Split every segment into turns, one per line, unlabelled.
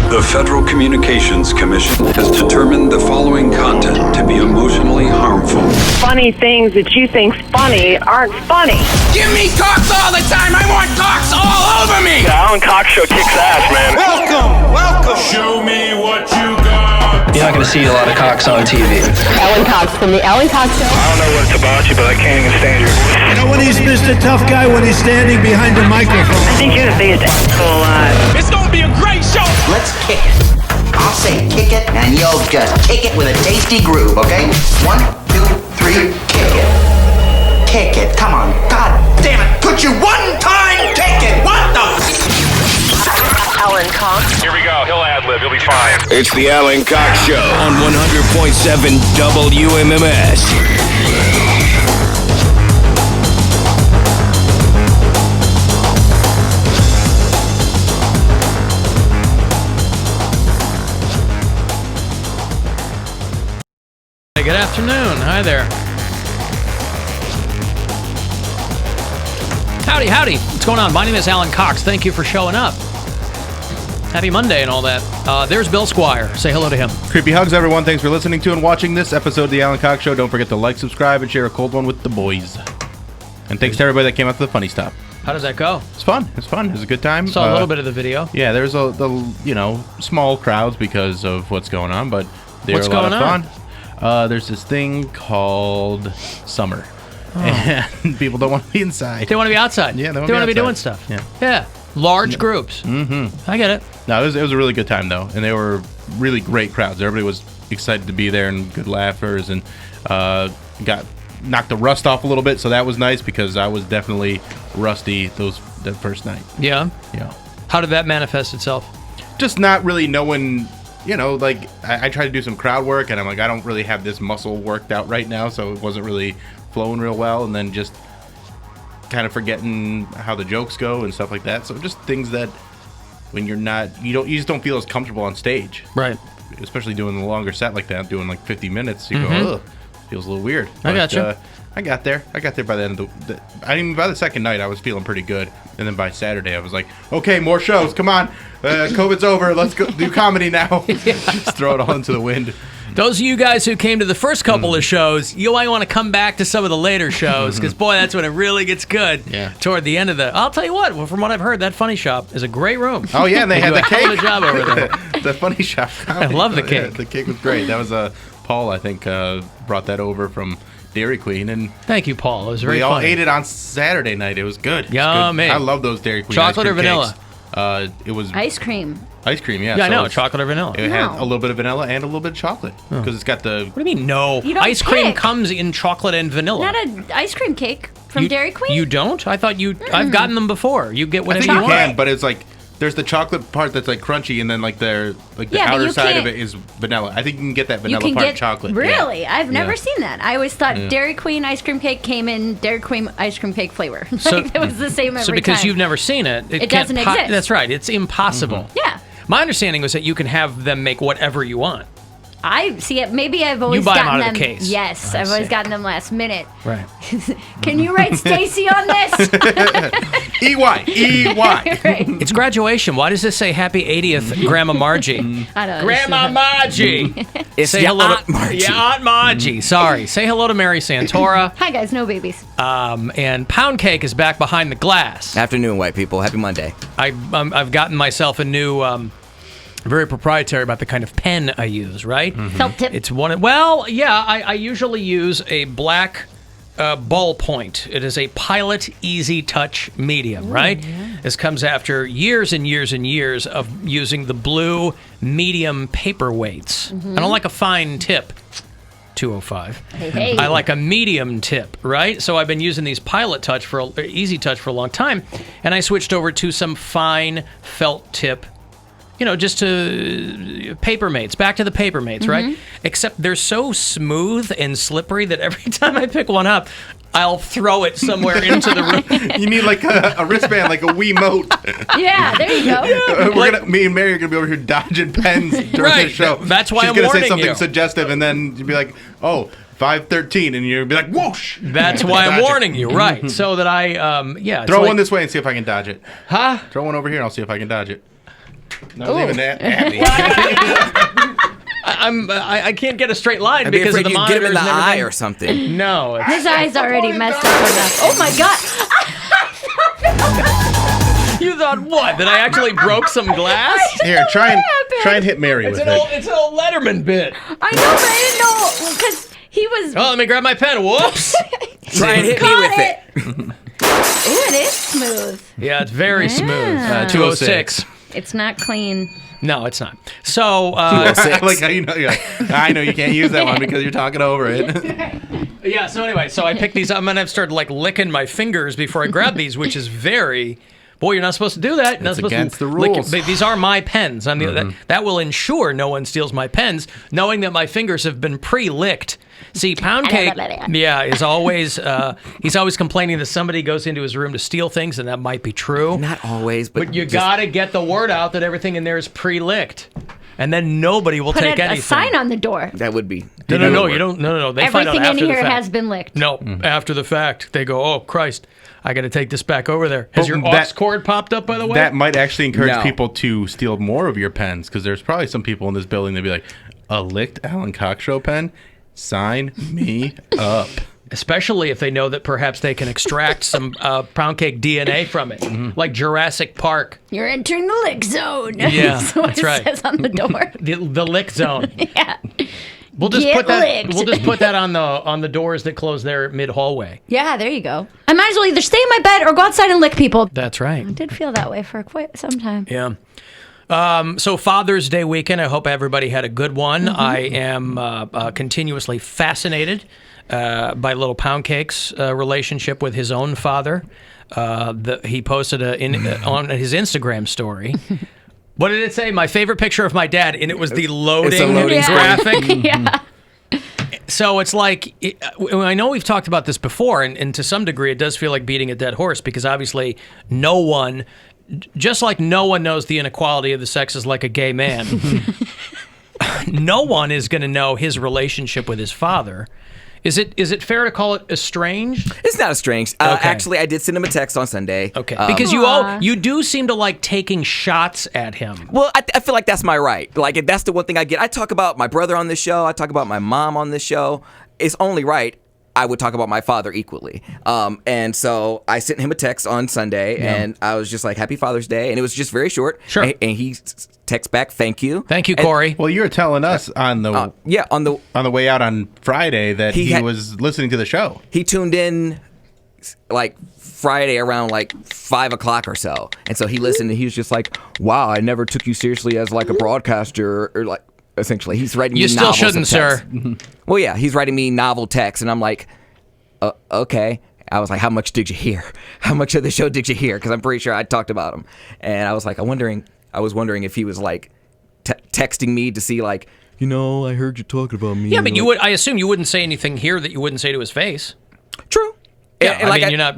The Federal Communications Commission has determined the following content to be emotionally harmful.
Funny things that you think's funny aren't funny.
Give me cocks all the time. I want cocks all over me.
The Alan Cox Show kicks ass, man.
Welcome.
Show me what you got.
You're not going to see a lot of cocks on TV.
Alan Cox from the Alan Cox Show.
I don't know what it's about you, but I can't even stand your voice.
You know when he's Mr. Tough Guy when he's standing behind the microphone?
I think you're the biggest asshole alive.
It's gonna be a great show.
Let's kick it. I'll say kick it, and you'll just kick it with a tasty groove, okay? 1, 2, 3, kick it. Kick it, come on. God damn it. Could you one time kick it? What the?
Alan Cox.
Here we go. He'll ad-lib. He'll be fine.
It's the Alan Cox Show on 100.7 WMMS.
Good afternoon. Hi there. Howdy. What's going on? My name is Alan Cox. Thank you for showing up. Happy Monday and all that. There's Bill Squire. Say hello to him.
Creepy hugs, everyone. Thanks for listening to and watching this episode of the Alan Cox Show. Don't forget to like, subscribe, and share a cold one with the boys. And thanks to everybody that came out to the Funny Stop.
How does that go?
It's fun. It was a good time.
Saw a little bit of the video.
Yeah, there's small crowds because of what's going on, but they were a lot of fun. There's this thing called summer, and people don't want to be inside.
They want to be outside.
Yeah, they want
to be
outside.
doing stuff.
Yeah.
Large groups.
Mm-hmm.
I get it.
No, it was a really good time though, and they were really great crowds. Everybody was excited to be there and good laughers, and got knocked the rust off a little bit, so that was nice because I was definitely rusty that first night.
Yeah.
Yeah.
How did that manifest itself?
Just not really knowing. I tried to do some crowd work, and I'm like, I don't really have this muscle worked out right now, so it wasn't really flowing real well, and then just kind of forgetting how the jokes go and stuff like that. So just things that when you just don't feel as comfortable on stage.
Right.
Especially doing a longer set like that, doing like 50 minutes, you go, ugh, feels a little weird.
I got you.
I got there by the end of by the second night, I was feeling pretty good. And then by Saturday, I was like, okay, more shows. Come on. COVID's over. Let's go do comedy now. Just throw it all into the wind.
Those of you guys who came to the first couple of shows, you might want to come back to some of the later shows because, boy, that's when it really gets good toward the end of the... I'll tell you what, from what I've heard, that Funny Shop is a great room.
Oh, yeah, and they had the cake.
They do a hell of a job over there.
The Funny Shop comedy.
I love the cake.
Yeah, the cake was great. That was Paul, I think, brought that over from Dairy Queen. And
thank you, Paul. It was very
funny.
funny.
We all ate it on Saturday night. It was good.
Yummy.
I love those Dairy Queen
chocolate
ice cream
or vanilla?
Cakes. It was
Ice cream.
Ice cream, yeah.
Yeah, I know. Chocolate or vanilla?
It had a little bit of vanilla and a little bit of chocolate because it's got the...
What do you mean, no?
You don't
ice cream
pick.
comes in chocolate and vanilla.
Not an ice cream cake from Dairy Queen?
You don't? I thought you... I've gotten them before. You get whatever you want.
can, but it's like... There's the chocolate part that's like crunchy, and then like the outer side of it is vanilla. I think you can get that vanilla part chocolate.
Really?
Yeah.
I've never seen that. I always thought Dairy Queen ice cream cake came in Dairy Queen ice cream cake flavor. It was the same every time.
So because you've never seen it,
it doesn't exist.
That's right. It's impossible.
Yeah.
My understanding was that you can have them make whatever you want.
I see it. Maybe I've always
gotten
gotten
them
them.
out of the case.
Yes, I've always gotten them last minute.
Right.
Can you write Stacy on this?
EY.
Right.
It's graduation. Why does this say Happy 80th, Grandma Margie?
I don't
Grandma Margie.
It's
say
your
hello
Aunt
to
Margie.
Yeah, Aunt Margie. Sorry. Say hello to Mary Santora.
Hi guys, no babies.
And Poundcake is back behind the glass.
Afternoon, white people. Happy Monday.
I've gotten myself a new. Very proprietary about the kind of pen I use, right?
Felt tip.
It's one. Well, yeah, I usually use a black ballpoint. It is a Pilot Easy Touch medium, right? Yeah. This comes after years and years and years of using the blue medium paperweights. I don't like a fine tip. 205.
Hey.
I like a medium tip, right? So I've been using these Easy Touch for a long time, and I switched over to some fine felt tip. Just to Papermates, back to the Papermates, right? Except they're so smooth and slippery that every time I pick one up, I'll throw it somewhere into the room.
You need like a wristband, like a Wiimote.
Yeah, there you go.
Me and Mary are going to be over here dodging pens during the show.
That's why
She's
I'm
gonna
warning
say something
you.
suggestive, and then you'd be like, oh, 5:13, and you'd be like, whoosh.
That's why I'm warning you, right? So that I,
Throw one this way and see if I can dodge it.
Huh?
Throw one over here and I'll see if I can dodge it. Not even that happy.
I can't get a straight line
I'd be
because of
afraid
the
you'd get him in
monitors
the
and
eye
everything.
or something.
No.
His eyes already messed up enough. Oh my god!
You thought what? That I actually broke some glass?
Here, try and hit Mary with it.
It's an old Letterman bit.
I know, but I didn't know because he was.
Oh, let me grab my pen. Whoops.
Try and hit me with it.
Ooh, it is smooth.
Yeah, it's very smooth. 206.
It's not clean.
No, it's not. So,
I like how you know. You're like, I know you can't use that one because you're talking over it.
yeah. So anyway, I picked these up and I've started like licking my fingers before I grab these, which is very. Boy, you're not supposed to do that. You're not supposed
against
to
the rules.
But these are my pens. I mean, that will ensure no one steals my pens, knowing that my fingers have been pre-licked. See, Poundcake, is always he's always complaining that somebody goes into his room to steal things, and that might be true.
Not always, but
you gotta get the word out that everything in there is pre-licked, and then nobody will take anything.
Put a sign on the door.
That would be.
No, you don't. No. They find out
Everything
after
in
the
here
fact.
has been licked.
No, after the fact, they go, "Oh Christ, I got to take this back over there." Has your aux cord popped up, by the way?
That might actually encourage people to steal more of your pens because there's probably some people in this building that'd be like, a licked Alan Cox Show pen? Sign me up.
Especially if they know that perhaps they can extract some Poundcake DNA from it, like Jurassic Park.
You're entering the lick zone.
Yeah,
that's what
that's
it
right.
says on the door.
The lick zone.
Yeah.
We'll just
Get
put that.
licked.
We'll just put that on the doors that close there mid hallway.
Yeah, there you go. I might as well either stay in my bed or go outside and lick people.
That's right.
I did feel that way for quite some time.
Yeah. So Father's Day weekend, I hope everybody had a good one. I am continuously fascinated by little Poundcake's relationship with his own father. He posted on his Instagram story. What did it say? My favorite picture of my dad, and it was the loading graphic.
Yeah.
So it's like, I know we've talked about this before, and to some degree it does feel like beating a dead horse because obviously no one, just like no one knows the inequality of the sexes like a gay man, no one is going to know his relationship with his father. Is it fair to call it estranged?
It's not estranged. Actually, I did send him a text on Sunday.
Okay. Because you do seem to like taking shots at him.
Well, I feel like that's my right. Like, that's the one thing I get. I talk about my brother on this show. I talk about my mom on this show. It's only right I would talk about my father equally. And so I sent him a text on Sunday, and I was just like, Happy Father's Day. And it was just very short.
Sure.
And he texts back, thank you.
Thank you, Corey.
Well, you were telling us on the on the way out on Friday that he was listening to the show.
He tuned in like Friday around like 5 o'clock or so. And so he listened, and he was just like, wow, I never took you seriously as like a broadcaster, or like, essentially. He's writing me
still
novels
shouldn't,
of
sir.
text. Well, yeah, he's writing me novel text, and I'm like, okay. I was like, how much did you hear? How much of the show did you hear? Because I'm pretty sure I talked about him. And I was like, I was wondering if he was like texting me to see like, I heard you talking about me.
Yeah, but you would. I assume you wouldn't say anything here that you wouldn't say to his face.
True.
Yeah,
and like
you're not.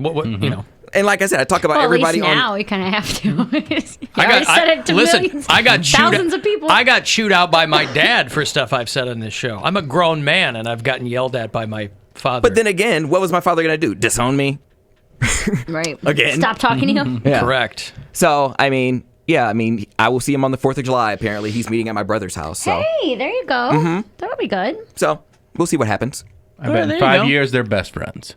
And like I said, I talk about everybody
at least now
on.
we kind of have to. I got thousands of people.
I got chewed out by my dad for stuff I've said on this show. I'm a grown man, and I've gotten yelled at by my father.
But then again, what was my father going to do? Disown me?
Right.
Again?
Stop talking to you?
Yeah.
Correct.
So, I will see him on the 4th of July. Apparently, he's meeting at my brother's house. So.
Hey, there you go. That'll be good.
So, we'll see what happens.
I bet in 5 years they're best friends.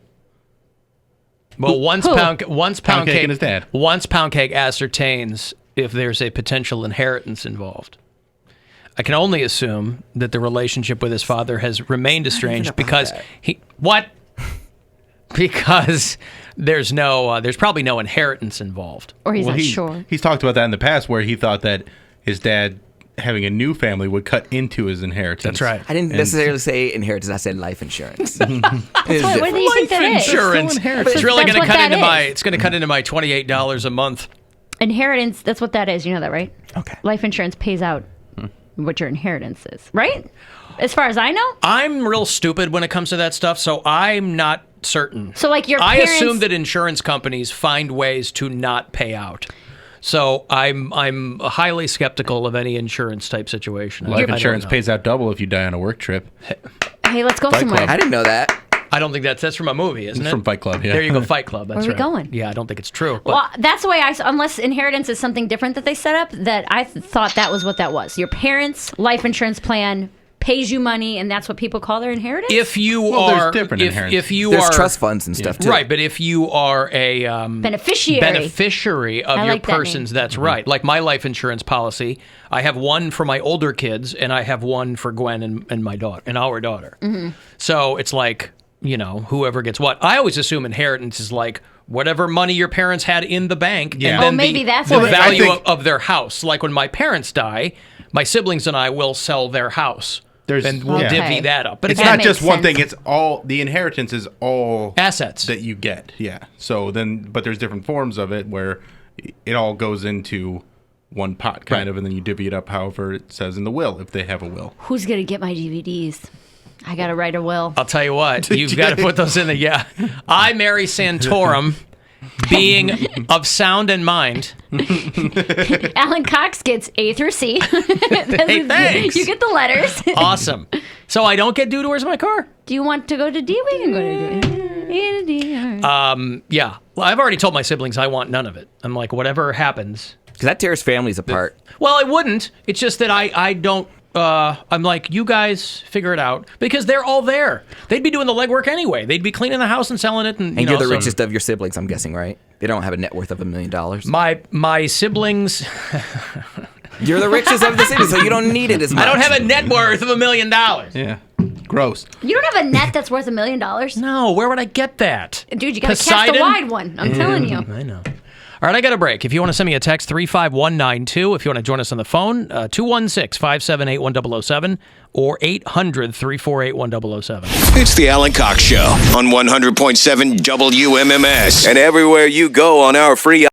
Well, once
Poundcake and his dad.
Once Poundcake ascertains if there's a potential inheritance involved, I can only assume that the relationship with his father has remained estranged because because there's probably no inheritance involved.
Or he's not sure.
He's talked about that in the past where he thought that his dad having a new family would cut into his inheritance.
That's right.
I didn't necessarily say inheritance. I said life insurance.
What do you think that is?
Insurance. It's really going to cut into my $28 a month.
Inheritance. That's what that is. You know that, right?
Okay.
Life insurance pays out what your inheritance is, right? As far as I know.
I'm real stupid when it comes to that stuff, so I'm not certain.
So, like
I assume that insurance companies find ways to not pay out. So I'm highly skeptical of any insurance type situation.
Life insurance pays out double if you die on a work trip.
Hey, let's go somewhere.
I didn't know that.
I don't think that's from a movie, isn't
It's
it?
from Fight Club, yeah.
There you go, Fight Club. That's
Where are we
right.
going?
Yeah, I don't think it's true. But
Well, that's the way unless inheritance is something different that they set up, that I thought that was what that was. Your parents' life insurance plan pays you money, and that's what people call their inheritance?
if you
There's
are,
different inheritance.
if you
There's
are
trust funds and stuff too.
right, but if you are a beneficiary of
I
your
like that
person's,
name.
that's right. Like my life insurance policy, I have one for my older kids, and I have one for Gwen and my daughter, and our daughter. So it's like, whoever gets what. I always assume inheritance is like whatever money your parents had in the bank,
Yeah.
and then
maybe that's
the
what it is.
value
I think-
of their house. Like when my parents die, my siblings and I will sell their house. And we'll
Okay.
divvy that up. But
It's
again,
not just
makes
one
sense.
thing. It's all the inheritance is all
assets.
that you get. Yeah. So then, but there's different forms of it where it all goes into one pot, kind of, and then you divvy it up however it says in the will, if they have a will.
Who's going to get my DVDs? I got to write a will.
I'll tell you what, you've got to put those in there. Yeah. I marry Santorum, being of sound and mind.
Alan Cox gets A through C.
Hey, thanks.
You get the letters.
Awesome. So I don't get due to where's my car?
Do you want to go to D? We can go to D. A to D. All right.
Yeah. Well, I've already told my siblings I want none of it. I'm like, whatever happens.
Because that tears families apart.
Well, I wouldn't. It's just that I don't. I'm like, you guys figure it out, because they're all there. They'd be doing the legwork anyway. They'd be cleaning the house and selling it, and
You're the richest of your siblings, I'm guessing, right? They don't have a net worth of $1 million.
My siblings.
You're the richest of the city, so you don't need it as much.
I don't have a net worth of $1 million.
Yeah. Gross.
You don't have a net that's worth $1 million?
No, where would I get that?
Dude, you got to cast a
Poseidon?
wide one. I'm telling you.
I know. All right, I got a break. If you want to send me a text, 35192. If you want to join us on the phone, 216-578-1007 or 800-348-1007.
It's the Alan Cox Show on 100.7 WMMS and everywhere you go on our free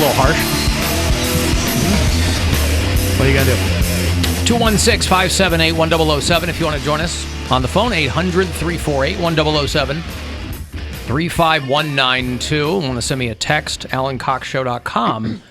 little harsh. What are you going to do? 216-578-1007 if you want to join us on the phone. 800-348-1007. 35192. Want to send me a text, alancoxshow.com.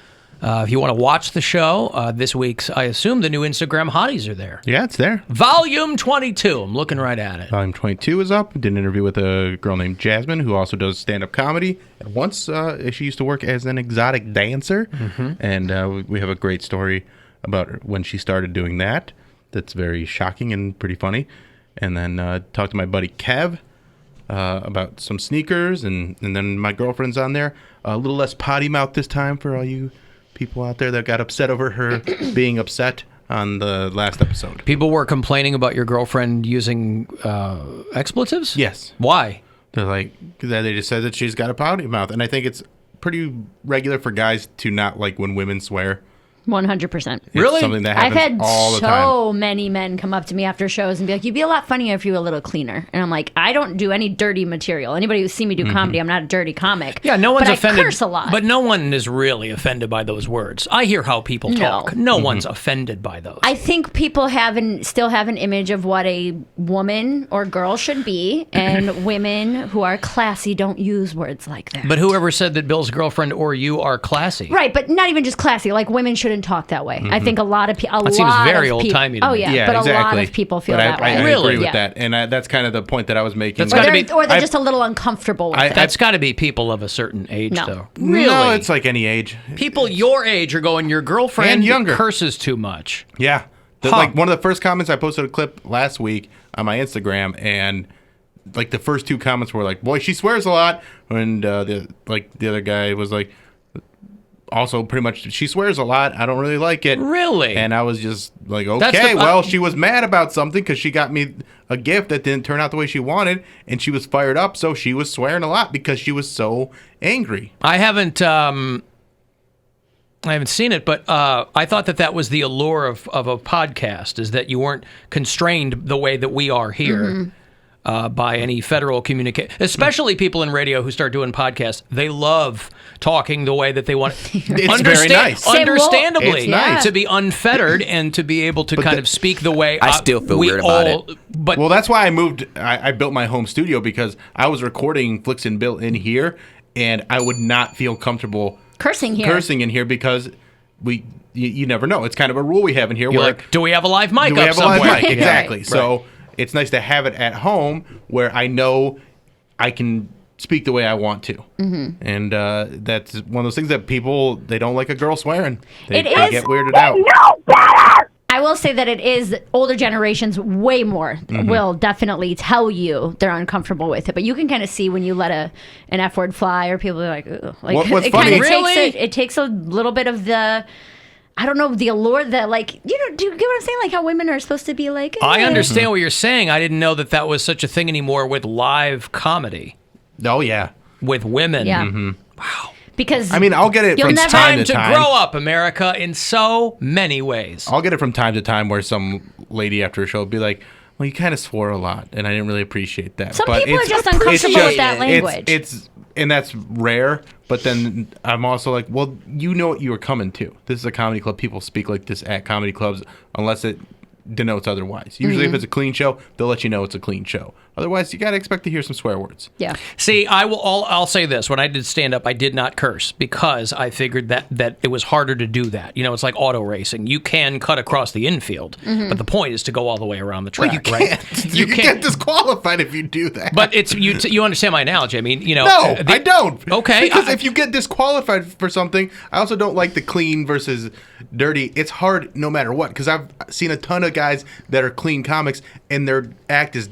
If you want to watch the show, this week's, I assume, the new Instagram hotties are there.
Yeah, it's there.
Volume 22. I'm looking right at it.
Volume 22 is up. Did an interview with a girl named Jasmine who also does stand-up comedy. And once she used to work as an exotic dancer.
Mm-hmm.
And we have a great story about when she started doing that. That's very shocking and pretty funny. And then talked to my buddy Kev about some sneakers. And then my girlfriend's on there. A little less potty mouth this time for all you people out there that got upset over her being upset on the last episode.
People were complaining about your girlfriend using expletives?
Yes.
Why?
They're like, they just said that she's got a potty mouth. And I think it's pretty regular for guys to not like when women swear.
100%.
Really?
Something that
I've
happens
had
all the
so
time.
many men come up to me after shows and be like, "You'd be a lot funnier if you were a little cleaner." And I'm like, I don't do any dirty material. Anybody who's seen me do comedy, I'm not a dirty comic.
Yeah, no one's
but
offended.
I curse a lot.
But no one is really offended by those words. I hear how people talk. No one's offended by those.
I think people still have an image of what a woman or girl should be, and women who are classy don't use words like that.
But whoever said that Bill's girlfriend or you are classy?
Right, but not even just classy. Like, women shouldn't talk that way. I think a lot of people.
That seems very old-timey to me.
Oh yeah,
Yeah,
but
exactly.
a lot of people feel
But
that way.
I agree with
Yeah.
that. And that's kind of the point that I was making.
Or they're just a little uncomfortable with it.
That's got to be people of a certain age,
No.
though.
Really? No, it's like any age.
People your age are going, your girlfriend
And younger.
curses too much.
Yeah. Like one of the first comments, I posted a clip last week on my Instagram, and like the first two comments were like, "Boy, she swears a lot," and the other guy was like, also pretty much, "She swears a lot. I don't really like it."
Really?
And I was just like,
That's
okay,
the-
well, she was mad about something because she got me a gift that didn't turn out the way she wanted, and she was fired up, so she was swearing a lot because she was so angry.
I haven't seen it, but I thought that was the allure of a podcast, is that you weren't constrained the way that we are here by any federal communication. Especially people in radio who start doing podcasts. They love talking the way that they want.
It's very nice.
Understandably,
It's nice.
to be unfettered and to be able to kind of speak the way
I still feel
we
weird about
all,
it.
But
Well, that's why I moved. I built my home studio because I was recording Flicks and Bill in here, and I would not feel comfortable
Cursing here
because you never know. It's kind of a rule we have in here.
you're
where
like, do we have a live mic
do we
up
have a live
somewhere?
mic? Exactly.
Right.
So it's nice to have it at home where I know I can speak the way I want to. And that's one of those things that people, they don't like a girl swearing. They get weirded out.
I will say that it is older generations way more will definitely tell you they're uncomfortable with it, but you can kind of see when you let an F word fly, or people are like, ugh. Like,
What's
it
funny?
kind of
Really?
it takes a little bit of the, I don't know, the allure that, like, do you get what I'm saying? Like how women are supposed to be like,
I
eh.
understand what you're saying. I didn't know that was such a thing anymore with live comedy
Oh, yeah.
with women.
Yeah.
Wow.
Because
I mean, I'll get it
You'll
from
never-
time
Time
to
to
time.
grow up, America, in so many ways.
I'll get it from time to time where some lady after a show will be like, "Well, you kind of swore a lot, and I didn't really appreciate that."
Some
But
people are
it's-
just
it's
uncomfortable with that language.
And that's rare. But then I'm also like, well, you know what you were coming to. This is a comedy club. People speak like this at comedy clubs unless it denotes otherwise. Usually, if it's a clean show, they'll let you know it's a clean show. Otherwise, you gotta expect to hear some swear words.
yeah.
See, I'll say this: when I did stand up, I did not curse because I figured that it was harder to do that. You know, it's like auto racing. You can cut across the infield, but the point is to go all the way around the track.
Well, you
right?
can't. You get disqualified if you do that.
But it's you understand my analogy. I mean, you know,
No, I don't.
Okay,
Because if you get disqualified for something, I also don't like the clean versus dirty. It's hard no matter what, because I've seen a ton of guys that are clean comics and their act is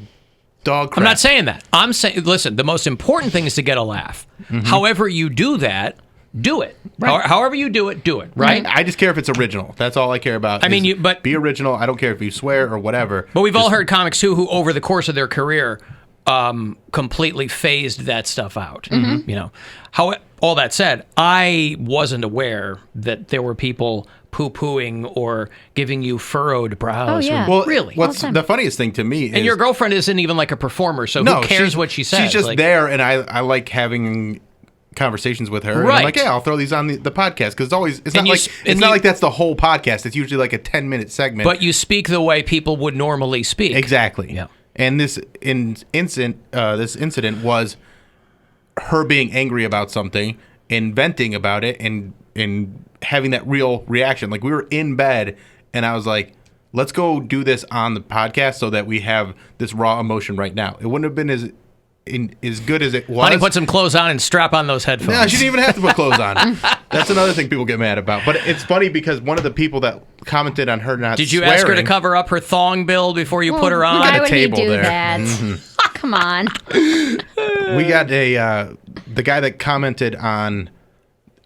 dog crap.
I'm not saying that. I'm saying, listen, the most important thing is to get a laugh. However you do that, do it.
Right.
However you do it, right?
I just care if it's original. That's all I care about.
I mean,
is be original. I don't care if you swear or whatever.
But we've all heard comics too who, over the course of their career, completely phased that stuff out. You know, all that said, I wasn't aware that there were people poo-pooing or giving you furrowed brows.
Oh, yeah.
Well,
really?
What's the funniest thing to me is...
And your girlfriend isn't even like a performer, so who cares what she says?
She's just
Like,
there, and I like having conversations with her. And
Right.
I'm like, yeah, I'll throw these on the podcast because it's
And
not like that's the whole podcast. It's usually like a 10-minute segment.
But you speak the way people would normally speak.
Exactly.
Yeah.
And this incident was her being angry about something and venting about it and having that real reaction. Like, we were in bed and I was like, let's go do this on the podcast so that we have this raw emotion right now. It wouldn't have been as good as it was.
Honey, put some clothes on and strap on those headphones.
No, she didn't even have to put clothes on. That's another thing people get mad about. But it's funny because one of the people that commented on her not
Did you
swearing,
ask her to cover up her thong, Bill, before you put her on?
Why would he
table
do
there.
that? Come on.
We got the guy that commented on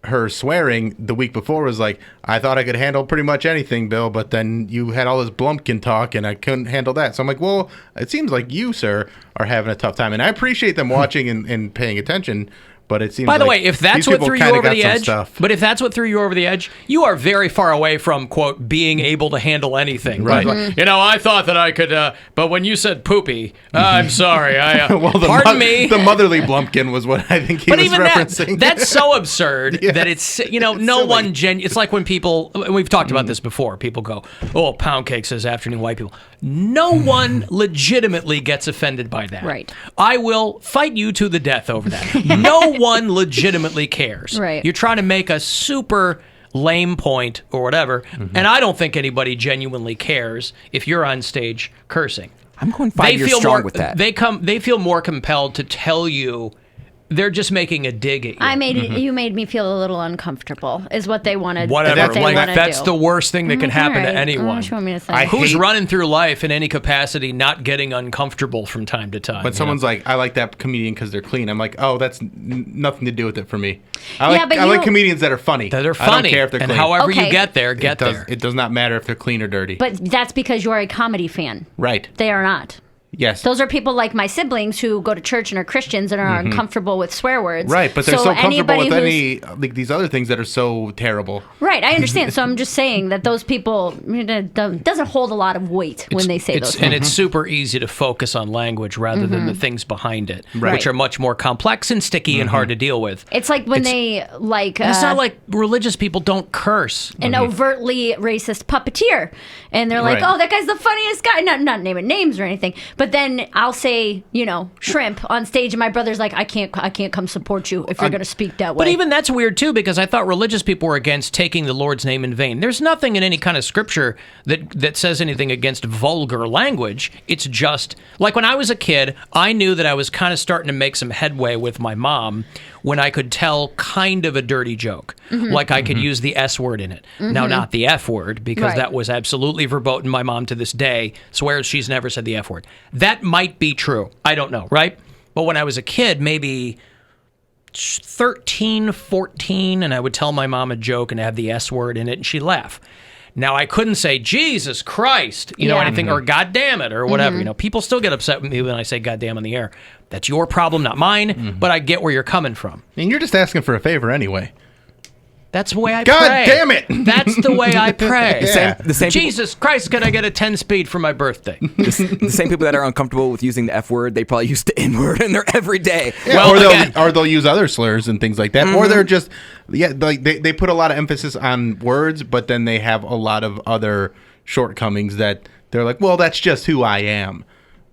her swearing the week before was like, I thought I could handle pretty much anything, Bill, but then you had all this Blumpkin talk and I couldn't handle that. So I'm like, well, it seems like you, sir, are having a tough time. And I appreciate them watching and paying attention. But it seems
By the
like
way, if that's
these
what
people
threw you
kinda
over
got
the
some
edge,
stuff.
but if that's what threw you over the edge, you are very far away from, quote, being able to handle anything. Right? Like, I thought that I could, but when you said poopy, I'm sorry.
Well,
pardon me.
The motherly Blumpkin was what I think he
But
was
even
referencing.
that's so absurd that it's, no
silly.
one it's like when people, and we've talked about this before, people go, oh, Poundcake says afternoon white people. No one legitimately gets offended by that.
Right.
I will fight you to the death over that. No one legitimately cares.
Right.
You're trying to make a super lame point or whatever, and I don't think anybody genuinely cares if you're on stage cursing.
I'm going 5 years strong with that.
They feel more compelled to tell you they're just making a dig at you.
You made me feel a little uncomfortable. Is what they wanted.
Whatever.
They
Like,
wanna
that's
do.
the worst thing that can happen to
All right.
anyone.
What do you want me to say?
Who's running through life in any capacity not getting uncomfortable from time to time?
When someone's like, I like that comedian because they're clean, I'm like, oh, that's nothing to do with it for me. I like comedians that are funny.
That are
I don't
funny.
care if they're
And
clean.
however you
Okay.
get there, get there.
It does not matter if they're clean or dirty.
But that's because you're a comedy fan.
Right.
They are not.
Yes.
Those are people like my siblings who go to church and are Christians and are uncomfortable with swear words.
Right, but they're so comfortable with
anybody
these other things that are so terrible.
Right, I understand. So I'm just saying that those people doesn't hold a lot of weight when they say those things.
And it's super easy to focus on language rather than the things behind it, which are much more complex and sticky and hard to deal with.
It's like when they like.
It's not like religious people don't curse.
An overtly racist puppeteer, and they're like,
Right.
"Oh, that guy's the funniest guy." Not naming names or anything, but then I'll say, shrimp on stage, and my brother's like, "I can't come support you if you're going to speak that way."
But even that's weird too, because I thought religious people were against taking the Lord's name in vain. There's nothing in any kind of scripture that says anything against vulgar language. It's just like when I was a kid, I knew that I was kind of starting to make some headway with my mom when I could tell kind of a dirty joke. Like I could use the S word in it. Now, not the F word, because that was absolutely verboten. My mom to this day swears she's never said the F word. That might be true. I don't know, right? But when I was a kid, maybe 13, 14, and I would tell my mom a joke and have the S word in it, and she'd laugh. Now, I couldn't say, Jesus Christ, anything, or God damn it, or whatever. People still get upset with me when I say God damn on the air. That's your problem, not mine, but I get where you're coming from.
And you're just asking for a favor anyway.
That's the way I
God
pray.
damn it!
That's the way I pray.
The
same
Jesus Christ, can I get a 10-speed for my birthday?
The same people that are uncomfortable with using the F word, they probably use the N word in their everyday.
Yeah, or they'll use other slurs and things like that. Or they're just like they put a lot of emphasis on words, but then they have a lot of other shortcomings that they're like, well, that's just who I am.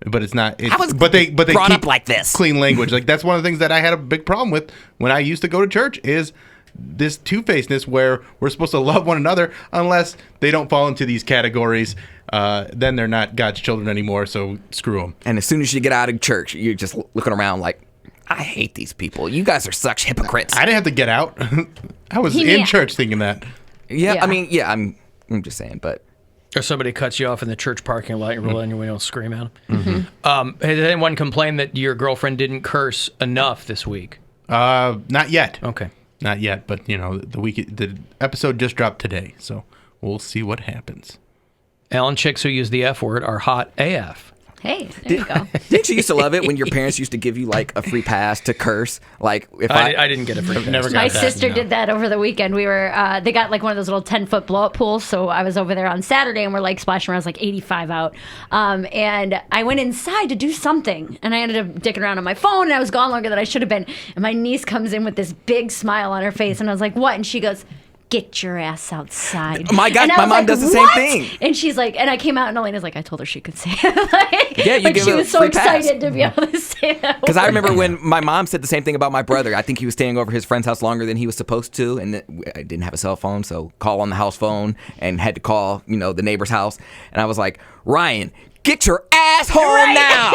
But it's not. But they
brought
keep
up like this.
Clean language. Like that's one of the things that I had a big problem with when I used to go to church is this two-facedness where we're supposed to love one another unless they don't fall into these categories. Then they're not God's children anymore. So screw them.
And as soon as you get out of church, you're just looking around like, I hate these people. You guys are such hypocrites.
I didn't have to get out. I was in church thinking that.
Yeah, I mean, I'm just saying, but.
Or somebody cuts you off in the church parking lot and you roll in your window and scream at them. Has anyone complained that your girlfriend didn't curse enough this week?
Not yet.
Okay.
Not yet, but the episode just dropped today, so we'll see what happens.
Alan, chicks who use the F word are hot AF.
Hey, there you go.
Didn't you used to love it when your parents used to give you like a free pass to curse? Like if
I didn't get a free pass.
Never got
My
that,
sister
no.
did that over the weekend. We were they got like one of those little 10-foot blow-up pools. So I was over there on Saturday and we're like splashing around. It was like 85 out. And I went inside to do something and I ended up dicking around on my phone and I was gone longer than I should have been. And my niece comes in with this big smile on her face and I was like, what? And she goes, get your ass outside.
My God,
And I
my
was
mom
like,
does the same
"What?"
thing.
And she's like, and I came out and Elena's like, I told her she could say it. Like,
Yeah, you
like
give
she
her a
was so
free pass.
excited to be able to say that.
Because I remember when my mom said the same thing about my brother. I think he was staying over his friend's house longer than he was supposed to, and I didn't have a cell phone, so call on the house phone and had to call, the neighbor's house. And I was like, Ryan, get your ass home now.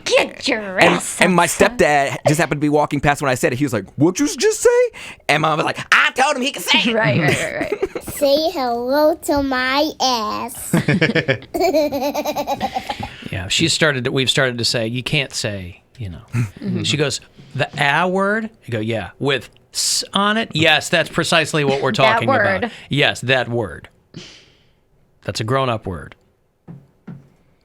Get your ass
And my
outside.
stepdad just happened to be walking past when I said it. He was like, what'd you just say? And mom was like, I told him he could say it.
Right.
Say hello to my ass.
Yeah, we've started to say, you can't say, She goes, the A word? You go, yeah, with S on it? Yes, that's precisely what we're talking
word.
about. Yes, that word. That's a grown-up word.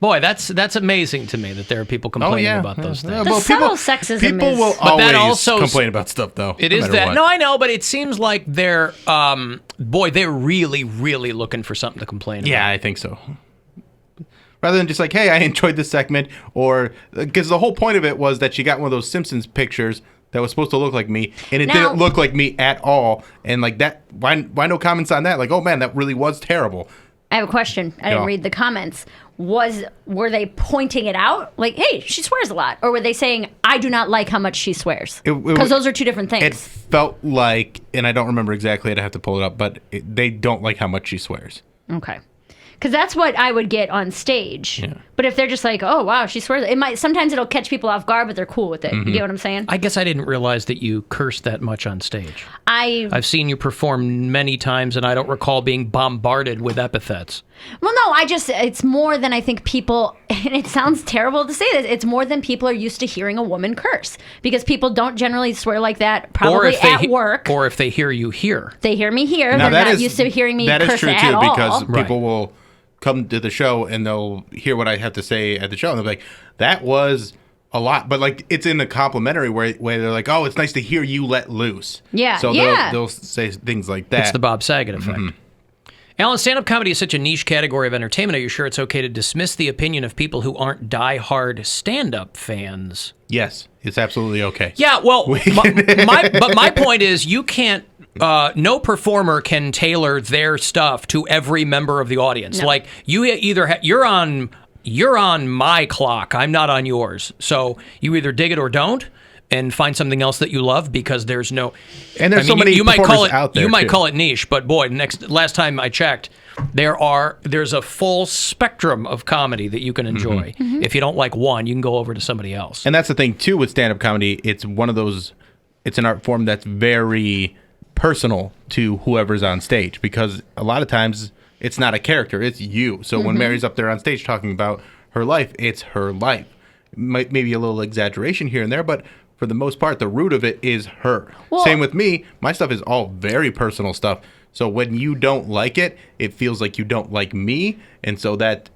Boy, that's amazing to me that there are people complaining about those things.
The subtle sexism
People
is...
will
But that
always
also
complain about stuff, though.
It
no
is
matter
that.
what.
No, I know, but it seems like they're, they're really, really looking for something to complain about.
Yeah, I think so. Rather than just like, hey, I enjoyed this segment, or because the whole point of it was that she got one of those Simpsons pictures that was supposed to look like me, and it didn't look like me at all. And like that, why no comments on that? Like, oh man, that really was terrible.
I have a question. I didn't read the comments. Were they pointing it out? Like, hey, she swears a lot. Or were they saying, I do not like how much she swears? Because those are two different things.
It felt like, and I don't remember exactly, I'd have to pull it up, but they don't like how much she swears.
Okay. Because that's what I would get on stage. Yeah. But if they're just like, oh, wow, she swears. Sometimes it'll catch people off guard, but they're cool with it. You get what I'm saying?
I guess I didn't realize that you cursed that much on stage.
I've
seen you perform many times, and I don't recall being bombarded with epithets.
Well, no, it's more than I think people, and it sounds terrible to say this, it's more than people are used to hearing a woman curse. Because people don't generally swear like that, probably at work.
Or if they hear you here.
They hear me here.
Now,
they're not used to hearing me curse at all.
That is true, too, because people will come to the show and they'll hear what I have to say at the show, and they'll be like, that was a lot. But like, it's in a complimentary way they're like, oh, it's nice to hear you let loose.
Yeah.
So they'll say things like that.
It's the Bob Saget effect. Alan, stand-up comedy is such a niche category of entertainment. Are you sure it's okay to dismiss the opinion of people who aren't die-hard stand-up fans?
Yes, it's absolutely okay.
Yeah, well, but my point is, you can't. No performer can tailor their stuff to every member of the audience. No. Like, you either you're on my clock. I'm not on yours. So you either dig it or don't, and find something else that you love, because there's no.
And there's so many
you might call it
out there.
You might
too.
call it niche, but boy, last time I checked, there's a full spectrum of comedy that you can enjoy. If you don't like one, you can go over to somebody else.
And that's the thing too with stand-up comedy. It's one of those. It's an art form that's very personal to whoever's on stage, because a lot of times it's not a character, it's you. So when Mary's up there on stage talking about her life, it's her life. Maybe a little exaggeration here and there, but for the most part, the root of it is her. Well, same with me. My stuff is all very personal stuff. So when you don't like it, it feels like you don't like me, and so that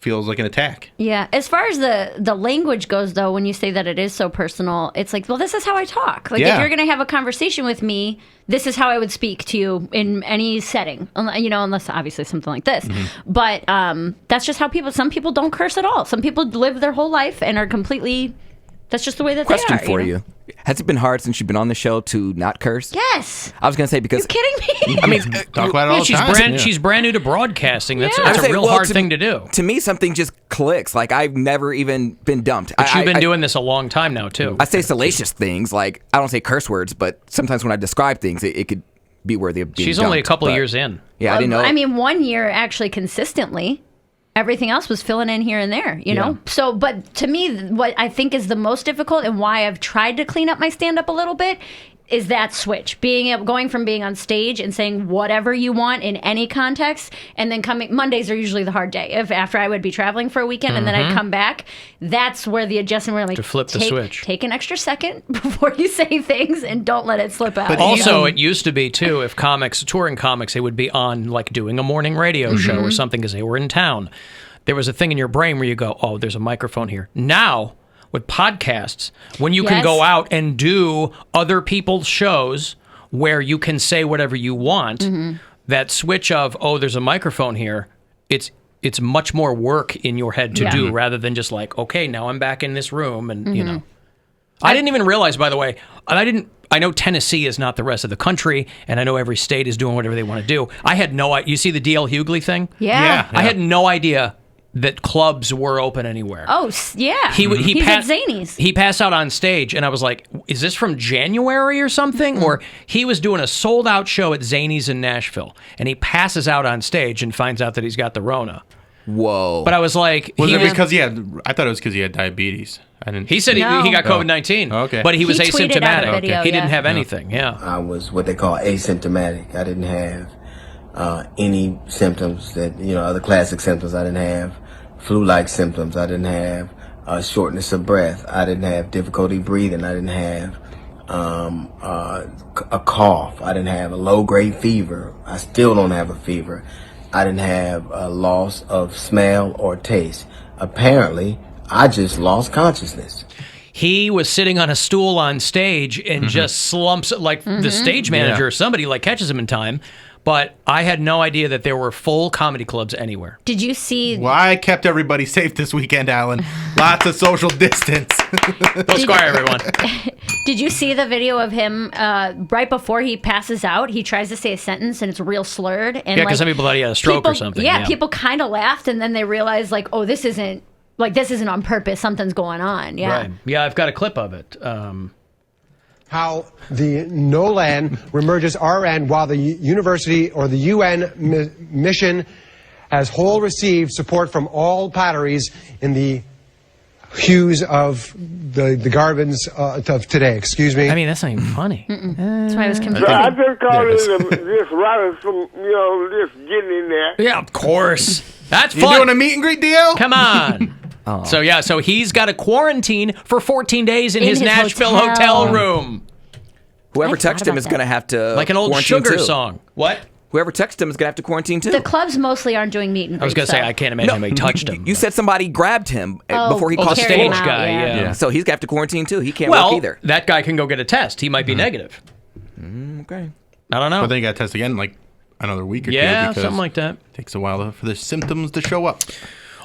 feels like an attack.
Yeah. As far as the language goes, though, when you say that it is so personal, it's like, well, this is how I talk. Like, if you're going to have a conversation with me, this is how I would speak to you in any setting, unless obviously something like this. But that's just how some people don't curse at all. Some people live their whole life and are completely, that's just the way that
Question
they are.
for you. Has it been hard since you've been on the show to not curse?
Yes.
I was going to say, because...
You kidding me?
I mean,
talk about it all the time.
She's brand new to broadcasting. That's
Yeah.
a real hard thing to do.
To me, something just clicks. Like, I've never even been dumped.
But you've been doing this a long time now, too.
I say salacious things. Like, I don't say curse words, but sometimes when I describe things, it could be worthy of being
She's
dumped,
only a couple of years in.
Yeah, I didn't know.
I mean, 1 year actually consistently. Everything else was filling in here and there, you know? So, but to me, what I think is the most difficult and why I've tried to clean up my stand-up a little bit is that switch. Going from being on stage and saying whatever you want in any context, and then Mondays are usually the hard day. After I would be traveling for a weekend and then I'd come back, that's where the adjustment where like,
to flip the switch.
Take an extra second before you say things and don't let it slip out.
But also, it used to be, too, if touring comics, they would be on, like, doing a morning radio show or something because they were in town. there was a thing in your brain where you go, oh, there's a microphone here. Now, with podcasts, when you can go out and do other people's shows where you can say whatever you want, that switch of, oh, there's a microphone here, it's much more work in your head to do rather than just like, okay, now I'm back in this room and, you know. I didn't even realize, by the way, I know Tennessee is not the rest of the country, and I know every state is doing whatever they want to do. I had no idea. You see the D.L. Hughley thing?
Yeah.
I had no idea that clubs were open anywhere.
Oh, yeah. He's at Zanies.
He passed out on stage, and I was like, is this from January or something? Or he was doing a sold-out show at Zanies in Nashville, and he passes out on stage and finds out that he's got the Rona.
Whoa.
But I was like...
Was it because I thought it was because he had diabetes.
He said he got COVID-19,
okay.
but he was
He tweeted out a
asymptomatic.
video,
He didn't have anything,
I was what they call asymptomatic. I didn't have any symptoms that, other classic symptoms. I didn't have flu-like symptoms. I didn't have shortness of breath. I didn't have difficulty breathing. I didn't have a cough. I didn't have a low-grade fever. I still don't have a fever. I didn't have a loss of smell or taste. Apparently, I just lost consciousness.
He was sitting on a stool on stage and just slumps, like the stage manager or somebody like catches him in time. But I had no idea that there were full comedy clubs anywhere.
Did you see...
Well, I kept everybody safe this weekend, Alan. Lots of social distance.
Bill Squire, everyone.
Did you see the video of him right before he passes out? He tries to say a sentence and it's real slurred. And
because some people thought he had a stroke or something.
Yeah, people kind of laughed and then they realized, like, oh, this isn't on purpose. Something's going on. Yeah.
Right. Yeah, I've got a clip of it.
How the no land remerges RN while the university or the UN mission as whole received support from all parties in the hues of the garbins of today. Excuse me.
I mean, that's not even funny.
That's why I was confused.
So I just call it just rather from, just getting in there.
Yeah, of course. That's
You
fun.
doing a meet and greet deal?
Come on. So he's got a quarantine for 14 days in his Nashville hotel room.
Whoever texted him is going to have to
like an old
quarantine
Sugar
too.
song. What?
Whoever texted him is going to have to quarantine too.
The clubs mostly aren't doing meet and greets.
I was going to say, I can't imagine anybody touched him.
You said somebody grabbed him before he caught
the stage guy. Yeah.
So he's going to have to quarantine too. He can't work either.
That guy can go get a test. He might be negative.
Okay.
I don't know.
But then you got to test again like another week or two.
Yeah,
because
something like that.
It takes a while for the symptoms to show up.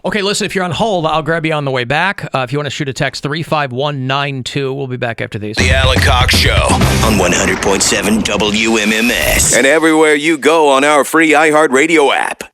Okay, listen, if you're on hold, I'll grab you on the way back. If you want to shoot a text, 35192. We'll be back after these.
The Alan Cox Show on 100.7 WMMS. And everywhere you go on our free iHeartRadio app.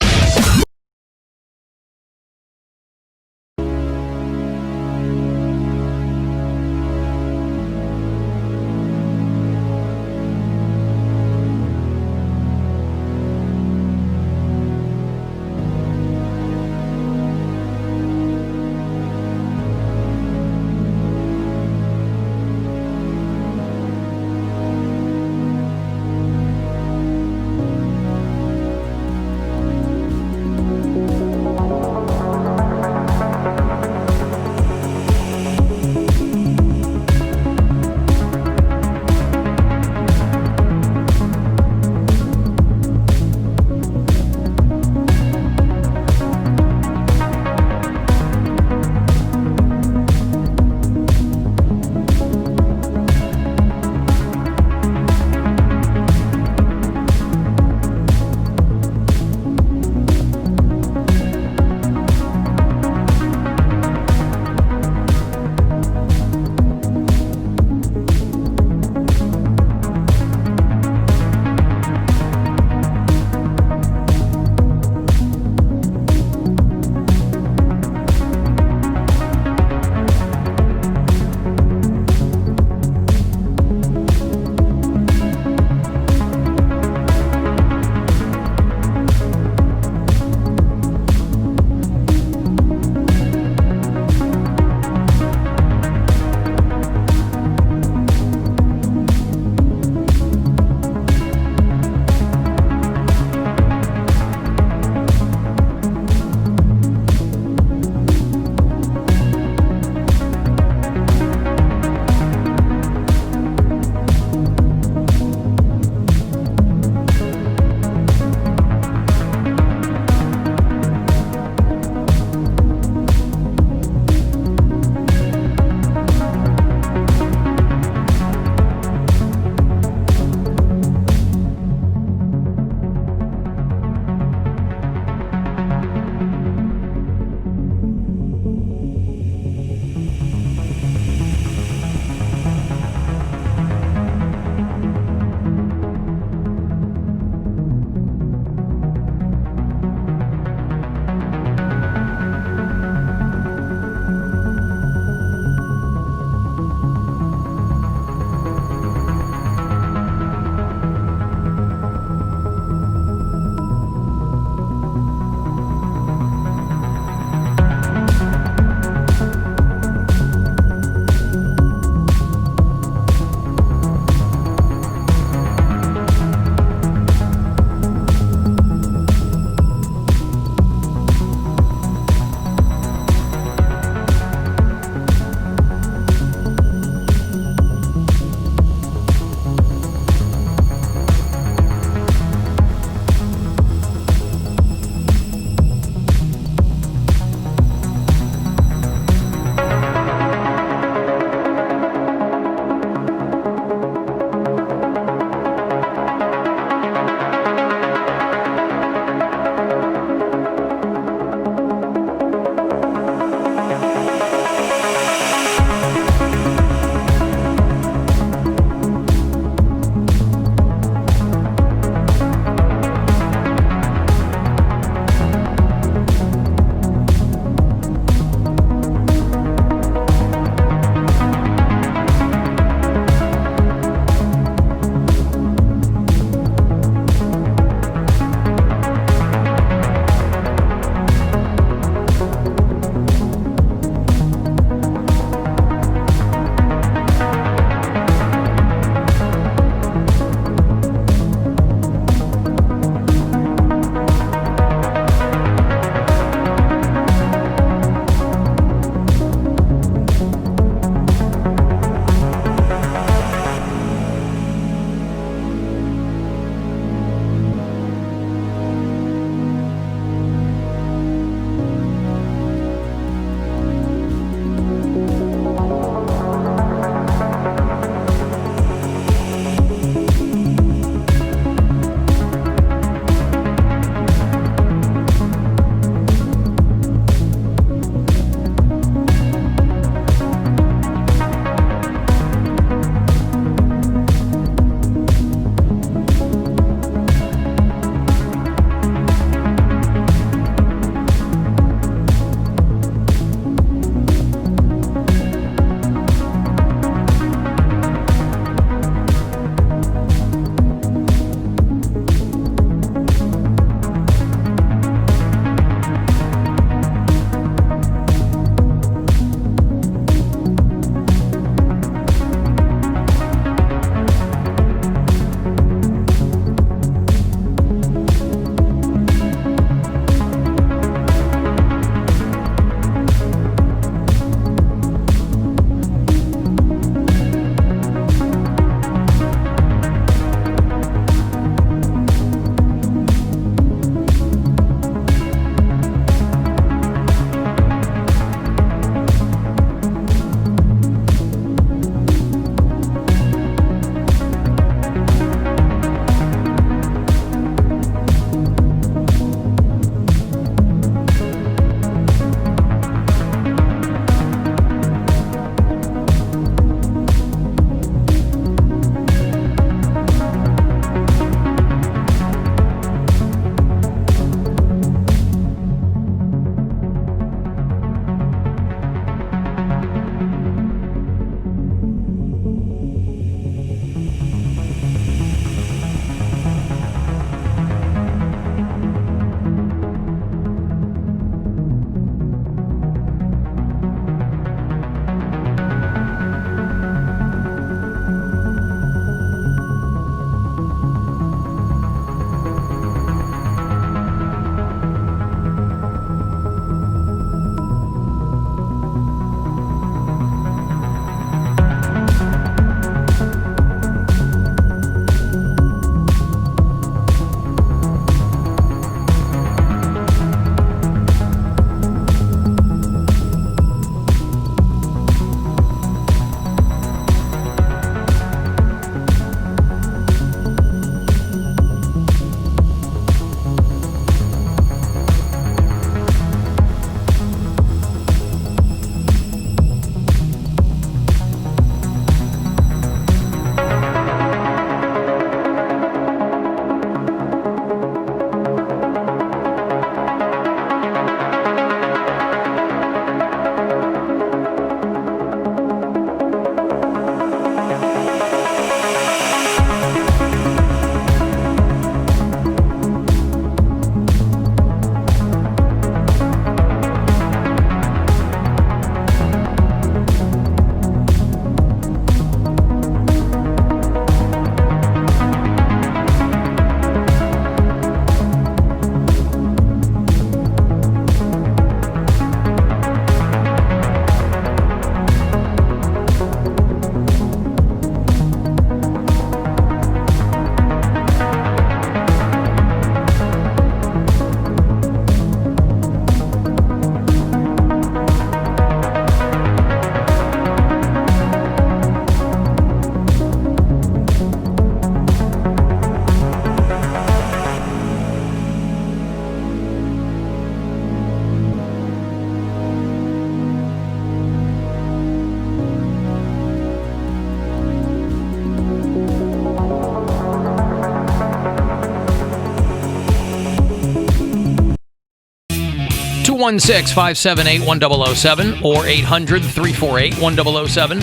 416-578-1007 or 800-348-1007.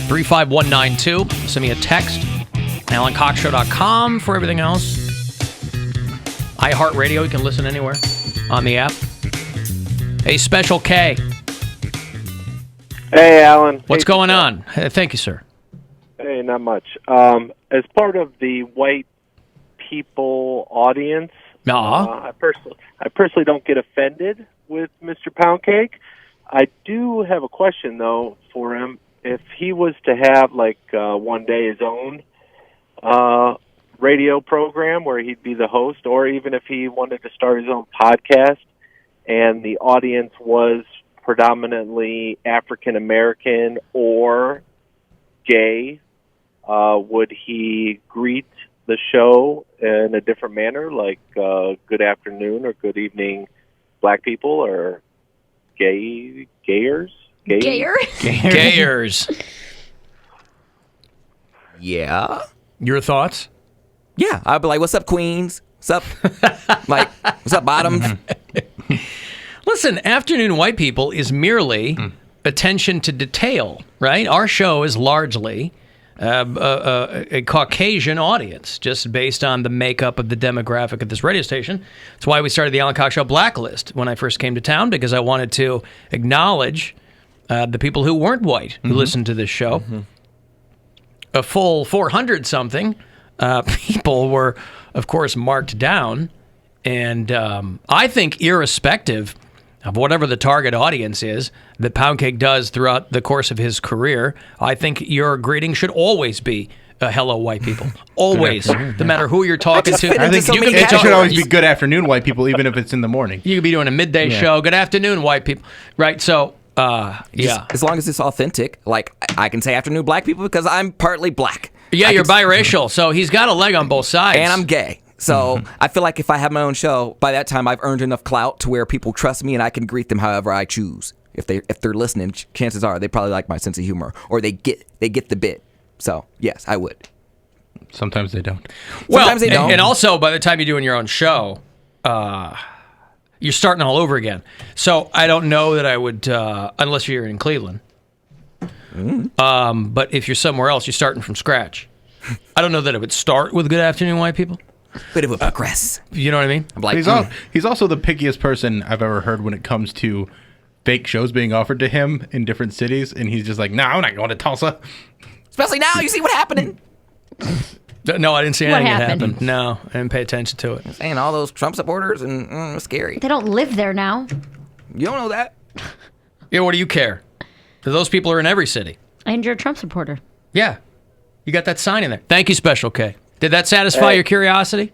35192. Send me a text. AlanCoxShow.com for everything else. iHeartRadio, you can listen anywhere on the app. Hey, Special K.
Hey, Alan.
What's going on? Thank you, sir.
Hey, not much. As part of the white people audience, I personally don't get offended with Mr. Poundcake. I do have a question, though, for him. If he was to have, one day his own radio program where he'd be the host, or even if he wanted to start his own podcast and the audience was predominantly African American or gay, would he greet the show in a different manner, like good afternoon or good evening, black people, or gayers?
Gayers.
Yeah.
Your thoughts?
Yeah. I'd be like, what's up, queens? What's up? What's up, bottoms?
Listen, Afternoon White People is merely attention to detail, right? Our show is largely a Caucasian audience, just based on the makeup of the demographic of this radio station. That's why we started the Alan Cox Show Blacklist when I first came to town, because I wanted to acknowledge the people who weren't white who listened to this show. A full 400-something people were, of course, marked down. And I think irrespective of whatever the target audience is that Poundcake does throughout the course of his career, I think your greeting should always be hello, white people. Always. No matter who you're talking to.
I think it should always be good afternoon, white people, even if it's in the morning.
You could be doing a midday show. Good afternoon, white people. Right, so... yeah.
As long as it's authentic, like I can say afternoon black people because I'm partly black.
Yeah, you're biracial, so he's got a leg on both sides.
And I'm gay. So I feel like if I have my own show, by that time I've earned enough clout to where people trust me and I can greet them however I choose. If they're listening, chances are they probably like my sense of humor or they get the bit. So yes, I would.
Sometimes they don't.
Sometimes they don't.
And also by the time you're doing your own show, you're starting all over again. So I don't know that I would, unless you're in Cleveland. But if you're somewhere else, you're starting from scratch. I don't know that it would start with good afternoon, white people.
But it would progress.
You know what I mean?
I'm like,
he's also the pickiest person I've ever heard when it comes to fake shows being offered to him in different cities. And he's just like, no, I'm not going to Tulsa.
Especially now, you see what's happening.
No, I didn't see anything that
happened?
happened. No, I didn't pay attention to it.
Saying all those Trump supporters and it's scary.
They don't live there now.
You don't know that.
Yeah, what do you care? Those people are in every city.
And you're a Trump supporter.
Yeah. You got that sign in there. Thank you, Special K. Did that satisfy your curiosity?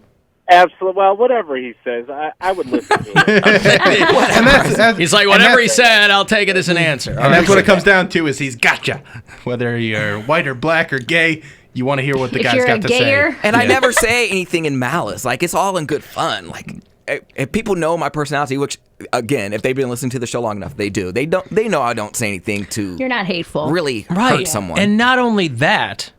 Absolutely. Well, whatever he says, I would listen to it.
He's like, whatever he said, I'll take it as an answer.
And that's what it comes down to is he's gotcha. Whether you're white or black or gay, you want to hear what the guy's got to say.
And I never say anything in malice. Like, it's all in good fun. Like, if people know my personality, which, again, if they've been listening to the show long enough, they do. They know I don't say anything to...
You're not hateful.
...really hurt someone.
And not only that...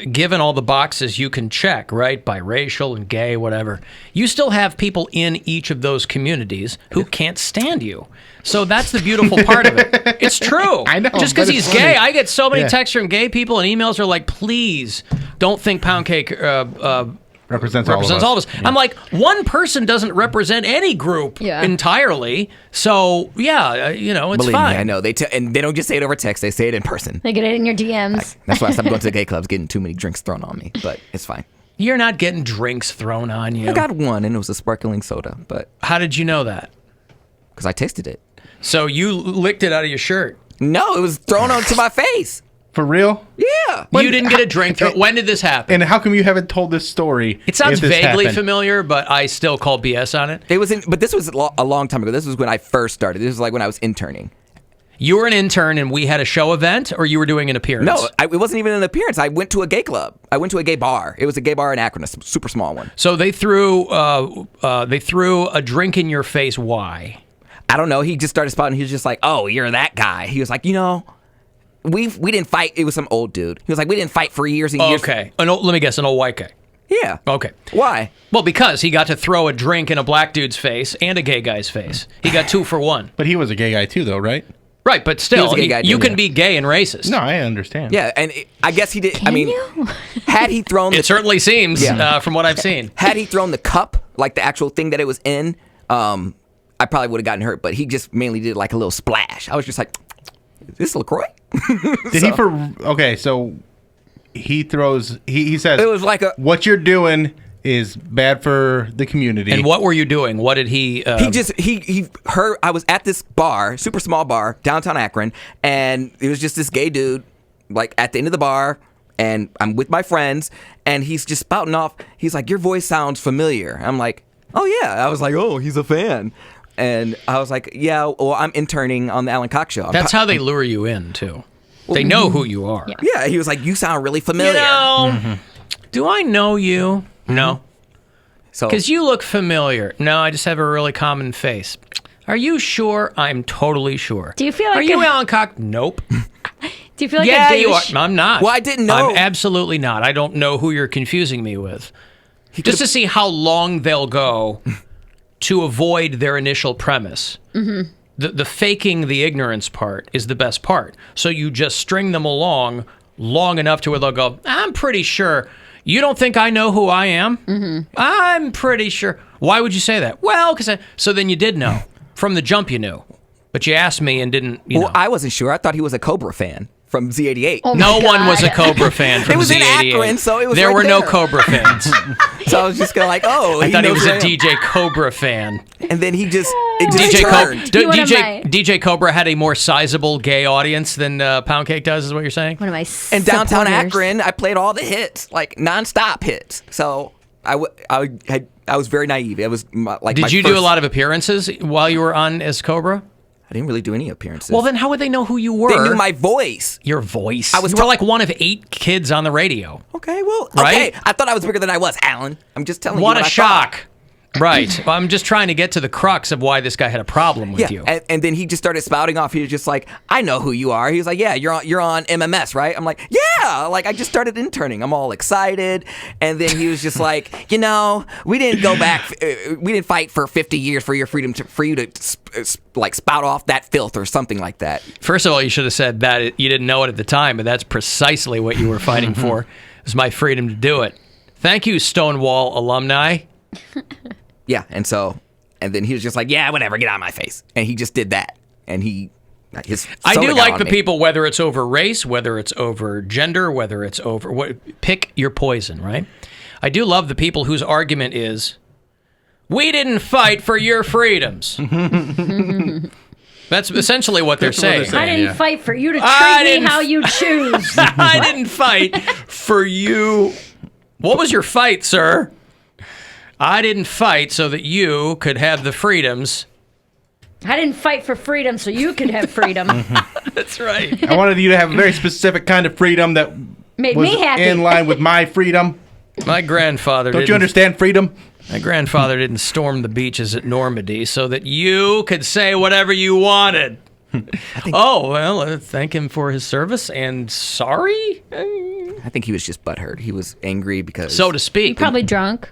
given all the boxes you can check, right, biracial and gay, whatever, you still have people in each of those communities who can't stand you. So that's the beautiful part of it. It's true.
I know.
Just because he's gay, I get so many
Yeah.
texts from gay people and emails are like, please don't think Poundcake
represents
all of us.
Yeah.
I'm like, one person doesn't represent any group entirely. So, yeah, it's
Believe
fine.
me, I know. And they don't just say it over text. They say it in person.
They get it in your DMs.
That's why I stopped going to the gay clubs, getting too many drinks thrown on me. But it's fine.
You're not getting drinks thrown on you.
I got one, and it was a sparkling soda. But
how did you know that?
Because I tasted it.
So you licked it out of your shirt?
No, it was thrown onto my face.
For real?
Yeah.
You didn't get a drink thrown. When did this happen?
And how come you haven't told this story?
It sounds
if this
vaguely
happened?
familiar, but I still call BS on it.
But this was a long time ago. This was when I first started. This was like when I was interning.
You were an intern and we had a show event, or you were doing an appearance?
No, it wasn't even an appearance. I went to a gay club. I went to a gay bar. It was a gay bar in Akron, a super small one.
So they threw a drink in your face. Why?
I don't know. He just started spouting. He was just like, "Oh, you're that guy." He was like, we didn't fight. It was some old dude. He was like, "We didn't fight for years and years."
Okay. Let me guess, an old white guy.
Yeah.
Okay.
Why?
Well, because he got to throw a drink in a black dude's face and a gay guy's face. He got 2 for 1.
But he was a gay guy too, though, right?
Right, but still,
was a gay guy,
you
too,
can
yeah.
be gay and racist.
No, I understand.
Yeah, and I guess he did.
Can
I mean,
you?
had he thrown
It certainly seems, from what I've seen.
had he thrown the cup, like the actual thing that it was in, I probably would have gotten hurt. But he just mainly did like a little splash. I was just like, "Is this LaCroix?"
Did he for? Okay, so he throws. He says
It was like a.
what you're doing is bad for the community.
And what were you doing? What did he...
He heard I was at this bar, super small bar, downtown Akron, and it was just this gay dude, like at the end of the bar, and I'm with my friends, and he's just spouting off. He's like, "Your voice sounds familiar." I'm like, "Oh yeah." I was like, "Oh, he's a fan." And I was like, "Yeah, well, I'm interning on the Alan Cox Show."
That's how they lure you in, too. They know who you are.
Yeah, he was like, "You sound really familiar."
You know, do I know you? No.
So,
Because you look familiar. No, I just have a really common face. Are you sure? I'm totally sure.
Do you feel like
Are you Alan Cox? Nope.
Do you feel like
Yeah,
a douche?
you are. I'm not.
Well, I didn't know.
I'm absolutely not. I don't know who you're confusing me with. Just to see how long they'll go to avoid their initial premise.
Mm-hmm.
The faking the ignorance part is the best part. So you just string them along long enough to where they'll go, I'm pretty sure. You don't think I know who I am?
Mm-hmm.
I'm pretty sure. Why would you say that? Well, because so then you did know. From the jump you knew. But you asked me and didn't, you know.
I wasn't sure. I thought he was a Cobra fan from Z88.
Oh
No
my
one was a
God.
Cobra fan from
It was in
Z88.
Akron, so it was
there
right
were no
there.
Cobra fans.
So I was just kind of like, "Oh."
I thought he
knows
was
who
a
I am.
DJ Cobra fan.
And then he just
DJ,
turned.
You one of my-
DJ Cobra had a more sizable gay audience than Poundcake does, is what you're saying?
One of my
In downtown
supporters.
Akron, I played all the hits, like nonstop hits. So I was very naive. It was
Did you do a lot of appearances while you were on as Cobra?
I didn't really do any appearances.
Well, then how would they know who you were?
They knew my voice.
Your voice?
I was
you were like one of 8 kids on the radio.
Okay, well,
Right?
okay. I thought I was bigger than I was, Alan. I'm just telling you.
What a
I
shock.
thought.
Right. Well, I'm just trying to get to the crux of why this guy had a problem with you.
And then he just started spouting off. He was just like, "I know who you are." He was like, "Yeah, you're on MMS, right?" I'm like, "Yeah." Like I just started interning. I'm all excited. And then he was just like, "You know, we didn't go back. We didn't fight for 50 years for your freedom for you to like spout off that filth or something like that."
First of all, you should have said that. You didn't know it at the time, but that's precisely what you were fighting for. It was my freedom to do it. Thank you, Stonewall alumni.
Yeah, and then he was just like, "Yeah, whatever, get out of my face," and he just did that, and
I
soda
do
got
like
on
the
me.
people, whether it's over race, whether it's over gender, whether it's over pick your poison, right? I do love the people whose argument is, we didn't fight for your freedoms. That's essentially what they're saying.
I didn't fight for you to treat me how you choose.
I didn't fight for you. What was your fight, sir? I didn't fight so that you could have the freedoms.
I didn't fight for freedom so you could have freedom.
That's right.
I wanted you to have a very specific kind of freedom that
Made
was
me happy.
in line with my freedom.
My grandfather
Don't
didn't,
you understand freedom?
My grandfather didn't storm the beaches at Normandy so that you could say whatever you wanted. Thank him for his service and sorry?
I think he was just butthurt. He was angry because,
So to speak.
You're probably drunk.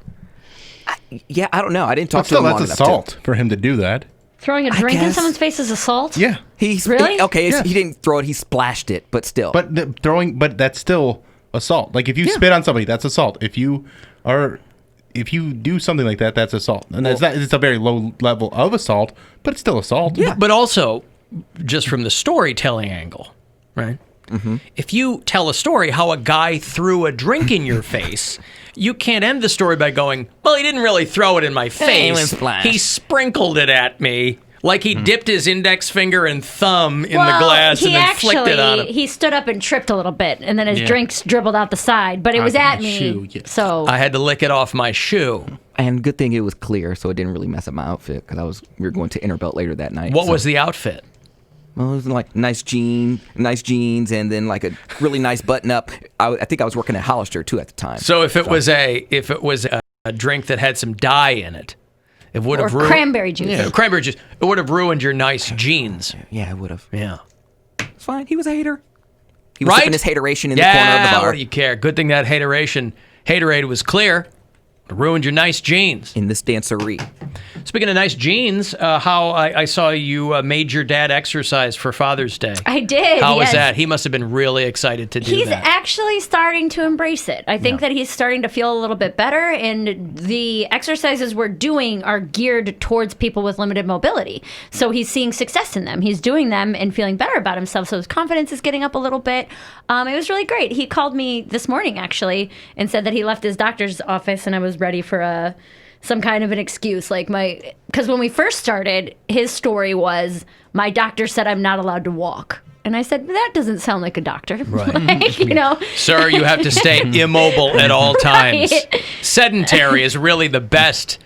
Yeah, I don't know. I didn't talk
But still,
to him long
that's
enough
assault for him to do that.
Throwing a drink in
guess.
someone's face is assault?
Yeah.
Really?
He didn't throw it. He splashed it, but still.
But but that's still assault. Like if you spit on somebody, that's assault. If you do something like that, that's assault. And it's a very low level of assault, but it's still assault.
Yeah. But also, just from the storytelling angle, right?
Mm-hmm.
If you tell a story how a guy threw a drink in your face, you can't end the story by going, well, he didn't really throw it in my face. He sprinkled it at me. Like he dipped his index finger and thumb in the glass and then flicked it on him.
He stood up and tripped a little bit, and then his drinks dribbled out the side, but it was at me.
shoe, yes.
So
I had to lick it off my shoe.
And good thing it was clear, so it didn't really mess up my outfit because we were going to Interbelt later that night.
What was the outfit?
Well, it was like nice jeans, and then like a really nice button up. I think I was working at Hollister too at the time.
So if it was a drink that had some dye in it, it would have ruined
cranberry juice.
Yeah, cranberry juice. It would have ruined your nice jeans.
Yeah, it would have.
Yeah,
it's fine. He was a hater. He was sipping his hateration in the corner of the bar.
What do you care? Good thing that hateration Haterade was clear. It ruined your nice jeans.
In this dancery.
Speaking of nice jeans, how I saw you made your dad exercise for Father's Day.
I did.
How was
yes.
that? He must have been really excited to do
He's
that.
actually starting to embrace it. I think that he's starting to feel a little bit better, and the exercises we're doing are geared towards people with limited mobility. So he's seeing success in them. He's doing them and feeling better about himself, so his confidence is getting up a little bit. It was really great. He called me this morning, actually, and said that he left his doctor's office, and I was ready for some kind of an excuse. Because when we first started, his story was, my doctor said I'm not allowed to walk. And I said, that doesn't sound like a doctor.
Right. Sir, you have to stay immobile at all times.
Right.
Sedentary is really the best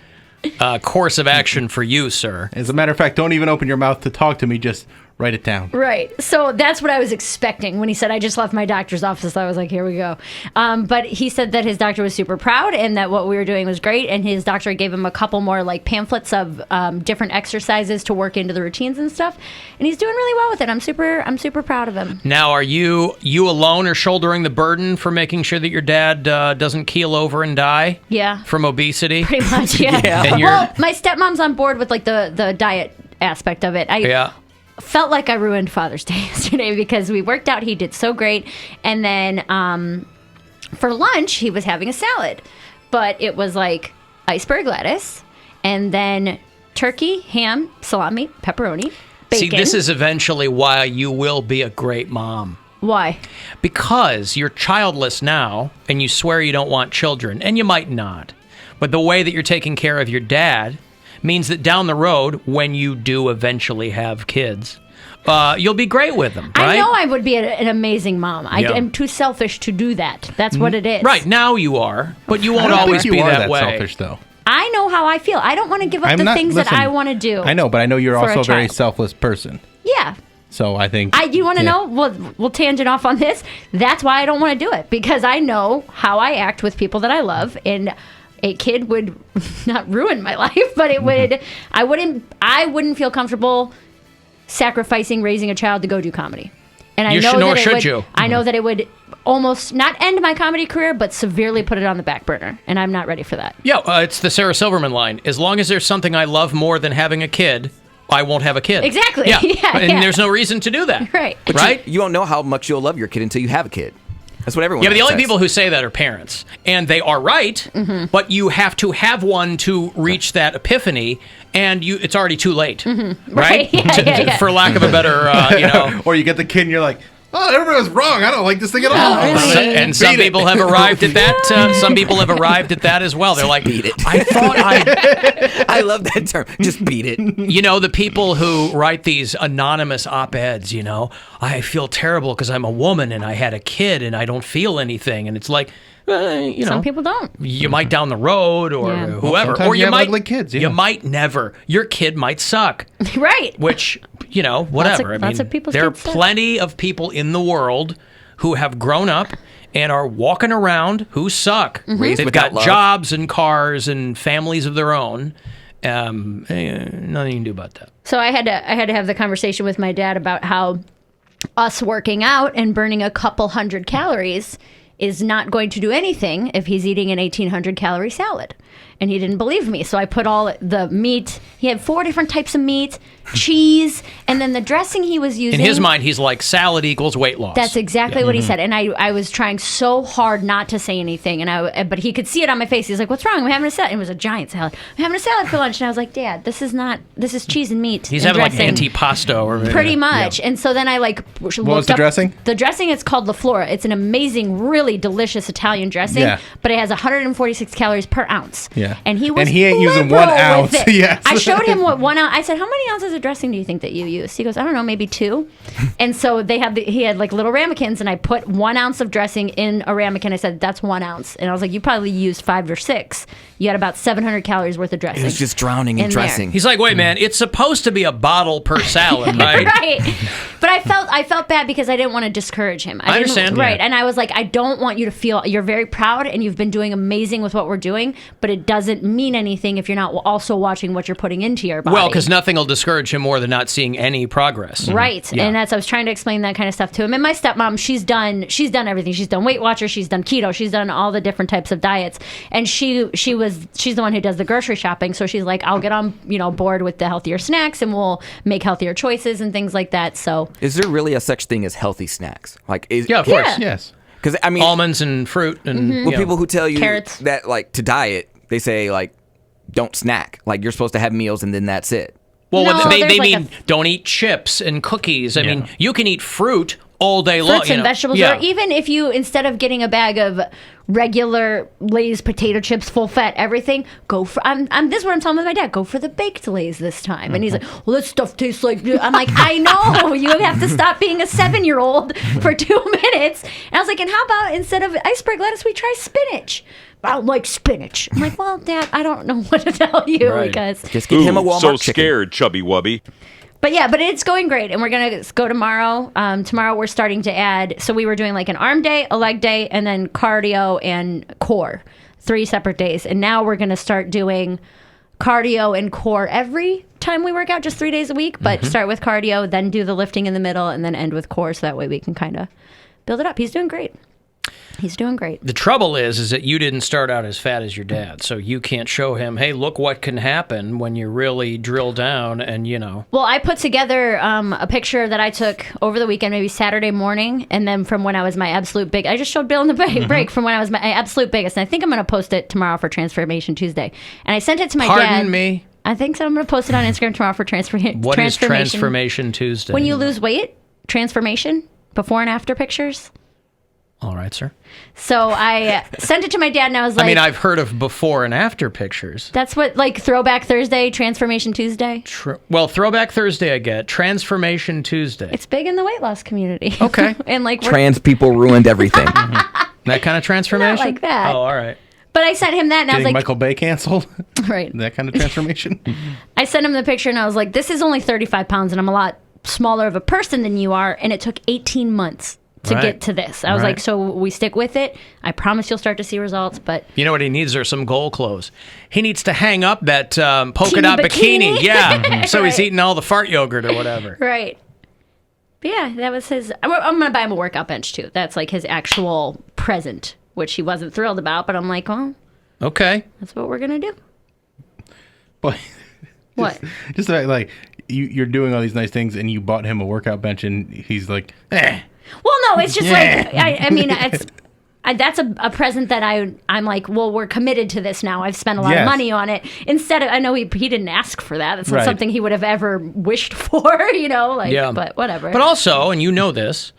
course of action for you, sir.
As a matter of fact, don't even open your mouth to talk to me. Just write it down.
Right. So that's what I was expecting when he said, I just left my doctor's office. I was like, here we go. But he said that his doctor was super proud and that what we were doing was great. And his doctor gave him a couple more pamphlets of different exercises to work into the routines and stuff. And he's doing really well with it. I'm super proud of him.
Now, are you alone or shouldering the burden for making sure that your dad doesn't keel over and die?
Yeah.
From obesity?
Pretty much, yeah.
And
Well, my stepmom's on board with the diet aspect of it.
Yeah.
Felt like I ruined Father's Day yesterday because we worked out. He did so great. And then for lunch, he was having a salad. But it was iceberg lettuce and then turkey, ham, salami, pepperoni, bacon.
See, this is eventually why you will be a great mom.
Why?
Because you're childless now and you swear you don't want children. And you might not. But the way that you're taking care of your dad means that down the road, when you do eventually have kids, you'll be great with them, right?
I know I would be an amazing mom.
Yeah.
I'm too selfish to do that. That's what it is.
Right, now you are, but you won't always be that way.
Selfish, though.
I know how I feel. I don't want to give up the things that I want to do.
I know, but I know you're
for
also a very
child.
selfless person.
Yeah.
So I think...
You want to know? We'll tangent off on this. That's why I don't want to do it, because I know how I act with people that I love, and a kid would not ruin my life, but it would. I wouldn't feel comfortable sacrificing raising a child to go do comedy. And I know I know that it would almost not end my comedy career, but severely put it on the back burner, and I'm not ready for that.
Yeah, it's the Sarah Silverman line. As long as there's something I love more than having a kid, I won't have a kid.
Exactly.
Yeah.
Yeah.
There's no reason to do that.
Right.
But
right?
You won't know how much you'll love your kid until you have a kid. That's what everyone
Yeah, but the only
says.
people who say that are parents. And they are right,
Mm-hmm.
but you have to have one to reach that epiphany, and it's already too late.
Mm-hmm.
Right?
Yeah.
For lack of a better,
Or you get the kid and you're like, oh, everyone's wrong. I don't like this thing at all.
And some people have arrived at that. Some people have arrived at that as well. They're like,
beat it.
I thought
I love that term. Just beat it.
The people who write these anonymous op-eds, I feel terrible because I'm a woman and I had a kid and I don't feel anything. And it's like,
some people don't.
You might down the road or whoever.
Sometimes
Or
you have
might
ugly kids, yeah.
You might never. Your kid might suck.
Right.
Which, whatever.
Lots of people's
there are
kids suck.
plenty of people in the world who have grown up and are walking around who suck.
Mm-hmm.
Raised
They've
without
got
love.
jobs and cars and families of their own. Nothing you can do about that.
So I had to have the conversation with my dad about how us working out and burning a couple hundred calories is not going to do anything if he's eating an 1,800 calorie salad. And he didn't believe me. So I put all the meat. He had 4 different types of meat, cheese, and then the dressing he was using.
In his mind, he's like, salad equals weight loss.
That's exactly what he said. And I was trying so hard not to say anything. But he could see it on my face. He's like, what's wrong? I'm having a salad. It was a giant salad. I'm having a salad for lunch. And I was like, Dad, this is cheese and meat.
He's
and
having
dressing.
like antipasto. Or
Pretty much. And so then I
What was
looked
the
up
dressing?
The dressing is called La Flora. It's an amazing, really delicious Italian dressing.
Yeah.
But it has 146 calories per ounce.
Yeah.
And he
ain't using 1 ounce.
with it.
Yes.
I showed him what 1 ounce. I said, how many ounces of dressing do you think that you use? He goes, I don't know, maybe 2. And so he had like little ramekins, and I put 1 ounce of dressing in a ramekin. I said, that's 1 ounce. And I was like, you probably used 5 or 6. You had about 700 calories worth of dressing.
It was just drowning in dressing.
He's like, wait, man, it's supposed to be a bottle per salad, right?
Right. But I felt bad because I didn't want to discourage him.
I understand.
Right. And I was like, I don't want you to feel, you're very proud and you've been doing amazing with what we're doing, but it doesn't mean anything if you're not also watching what you're putting into your body.
Well, because nothing will discourage him more than not seeing any progress.
Right.
Yeah.
And I was trying to explain that kind of stuff to him. And my stepmom, she's done everything. She's done Weight Watchers, she's done keto, she's done all the different types of diets. And she's the one who does the grocery shopping. So she's like, I'll get on, board with the healthier snacks and we'll make healthier choices and things like that. So
is there really a such thing as healthy snacks? Of
course.
Yeah.
Yes.
Because
almonds and fruit and
people who tell you
carrots.
that to diet, they say don't snack. You're supposed to have meals and then that's it.
Well,
No,
they mean don't eat chips and cookies. I mean, you can eat fruit all day long.
Fruits and vegetables, or even if you, instead of getting a bag of regular Lay's potato chips, full fat, everything, go for, this is what I'm telling my dad, go for the baked Lay's this time. And he's like, well, this stuff tastes like, I'm like, I know, you have to stop being a 7-year-old for 2 minutes. And I was like, and how about instead of iceberg lettuce, we try spinach? I don't like spinach. I'm like, well, Dad, I don't know what to tell you because
just get him a Walmart
so
chicken.
Scared, chubby wubby.
But it's going great, and we're gonna go tomorrow. Tomorrow we're starting to add. So we were doing an arm day, a leg day, and then cardio and core, 3 separate days. And now we're gonna start doing cardio and core every time we work out, just 3 days a week. But start with cardio, then do the lifting in the middle, and then end with core. So that way we can kind of build it up. He's doing great. He's doing great.
The trouble is that you didn't start out as fat as your dad, so you can't show him, hey, look what can happen when you really drill down and,
Well, I put together a picture that I took over the weekend, maybe Saturday morning, and then from when I was my absolute big. I just showed Bill in the break from when I was my absolute biggest, and I think I'm going to post it tomorrow for Transformation Tuesday. And I sent it to my dad.
Pardon me?
I think so. I'm going to post it on Instagram tomorrow for Transformation.
What is Transformation Tuesday?
When you lose weight, transformation, before and after pictures.
All right, sir.
So I sent it to my dad, and I was like...
I've heard of before and after pictures.
That's what, Throwback Thursday, Transformation Tuesday?
Well, Throwback Thursday I get. Transformation Tuesday.
It's big in the weight loss community.
Okay.
And
trans people ruined everything.
That kind of transformation?
Not like that.
Oh, all right.
But I sent him that, and I was like...
Michael Bay canceled?
Right.
That kind of transformation?
I sent him the picture, and I was like, this is only 35 pounds, and I'm a lot smaller of a person than you are, and it took 18 months to get to this. I was like, so we stick with it. I promise you'll start to see results, but...
You know what he needs are some goal clothes. He needs to hang up that polka dot bikini. Yeah. So he's eating all the fart yogurt or whatever.
Right. But yeah, that was his... I'm going to buy him a workout bench, too. That's his actual present, which he wasn't thrilled about, but I'm like, well...
Okay.
That's what we're going to do.
But
what?
Just you're doing all these nice things, and you bought him a workout bench, and he's like, eh.
Well, no, it's just that's a present that I'm like, well, we're committed to this now. I've spent a lot of money on it. Instead of, I know he didn't ask for that. It's not something he would have ever wished for, but whatever.
But also, and you know this,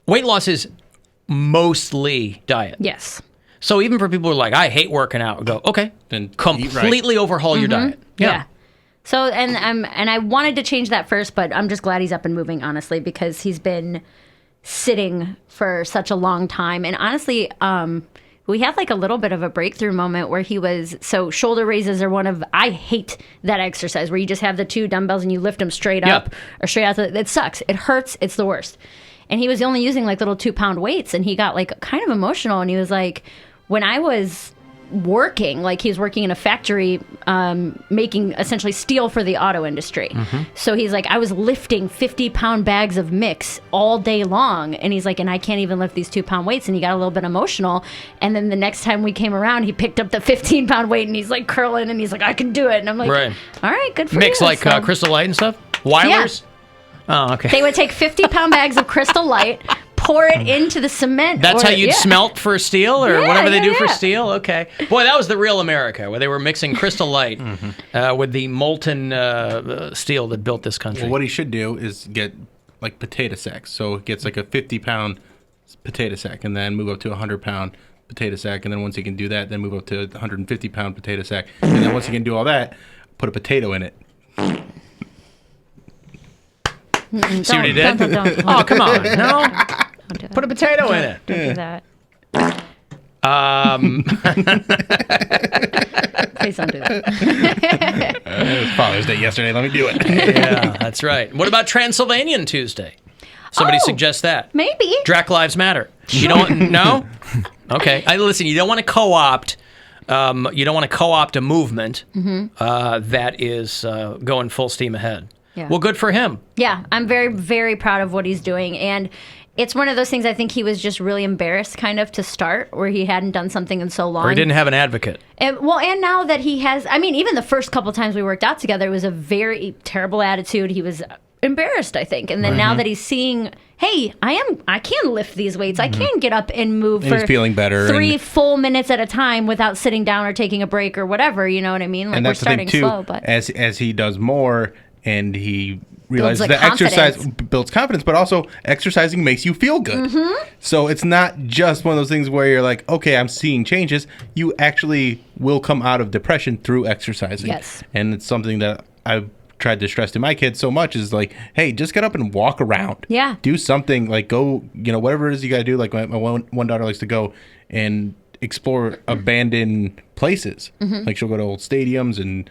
weight loss is mostly diet.
Yes.
So even for people who are like, I hate working out, go, okay, then completely overhaul your diet.
Yeah. So, and I wanted to change that first, but I'm just glad he's up and moving, honestly, because he's been sitting for such a long time. And honestly, we had a little bit of a breakthrough moment where shoulder raises are I hate that exercise where you just have the 2 dumbbells and you lift them straight up or straight out. It sucks. It hurts. It's the worst. And he was only using little 2-pound weights, and he got kind of emotional, and he was like, when I was working, he was working in a factory making essentially steel for the auto industry. So he's like, I was lifting 50-pound bags of mix all day long, and he's like, and I can't even lift these 2-pound weights, and he got a little bit emotional. And then the next time we came around, he picked up the 15-pound weight, and he's curling, and he's like, I can do it. And I'm like, all right, good for
mix
you.
Mix Crystal Light and stuff? Weilers?
Yeah.
Oh, okay.
They would take 50-pound bags of Crystal Light, pour it into the cement.
That's how you'd smelt for steel or whatever they do for steel? Okay. Boy, that was the real America, where they were mixing Crystal Light with the molten steel that built this country.
Well, what he should do is get potato sacks. So it gets a 50-pound potato sack and then move up to a 100-pound potato sack. And then once he can do that, then move up to a 150-pound potato sack. And then once he can do all that, put a potato in it.
See what he did? Don't. Oh, come on. No? Put a potato in it.
Don't do that. Please don't do that.
It was Father's Day yesterday. Let me do it.
Yeah, that's right. What about Transylvanian Tuesday? Somebody suggests that.
Maybe.
Drac Lives Matter. You don't know? Okay. Listen, you don't want to co-opt You don't want to co-opt a movement
Mm-hmm.
that is going full steam ahead.
Yeah.
Well, good for him.
Yeah, I'm very, very proud of what he's doing. And it's one of those things I think he was just really embarrassed kind of to start where he hadn't done something in so long.
Or he didn't have an advocate.
And now that he has, I mean, even the first couple times we worked out together, it was a very terrible attitude. He was embarrassed, I think. And then now that he's seeing, hey, I can lift these weights. I can get up and move
And
for
he's feeling better
3 full minutes at a time without sitting down or taking a break or whatever. You know what I mean? Like
And
we're
that's the thing
starting
too.
slow, but
As he does more and he realizes
like,
that exercise
confidence.
builds confidence, but also exercising makes you feel good.
Mm-hmm.
So it's not just one of those things where you're like, okay, I'm seeing changes. You actually will come out of depression through exercising.
Yes.
And it's something that I've tried to stress to my kids so much is like, hey, just get up and walk around.
Yeah.
Do something, like go, whatever it is you got to do. Like my one daughter likes to go and explore abandoned places.
Mm-hmm.
Like she'll go to old stadiums and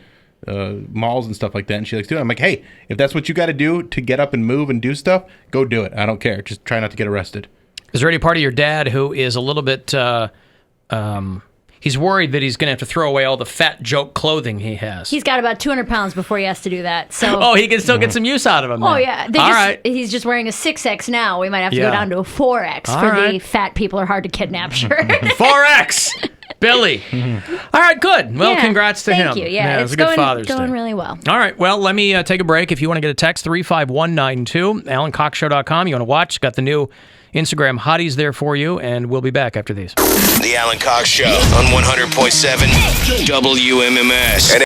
malls and stuff like that, and she likes to do it. I'm like, hey, if that's what you got to do to get up and move and do stuff, go do it. I don't care. Just try not to get arrested.
Is there any part of your dad who is a little bit, he's worried that he's going to have to throw away all the fat joke clothing he has?
he's got about 200 pounds before he has to do that. So
Oh, he can still get some use out of him.
Oh
then.
yeah,
All right.
He's just wearing a 6X now. We might have to
Yeah.
go down to a 4X
All
for the
right.
fat people are hard to kidnap shirt.
4X! Billy. All right, good. Well,
Yeah,
congrats to him.
Thank you. Yeah,
it was a good Father's
going
Day.
really well.
All right, well, let me take a break. If you want to get a text, 35192, AlanCoxShow.com. You want to watch? Got the new Instagram hotties there for you, and we'll be back after these.
The Alan Cox Show on 100.7 WMMS. And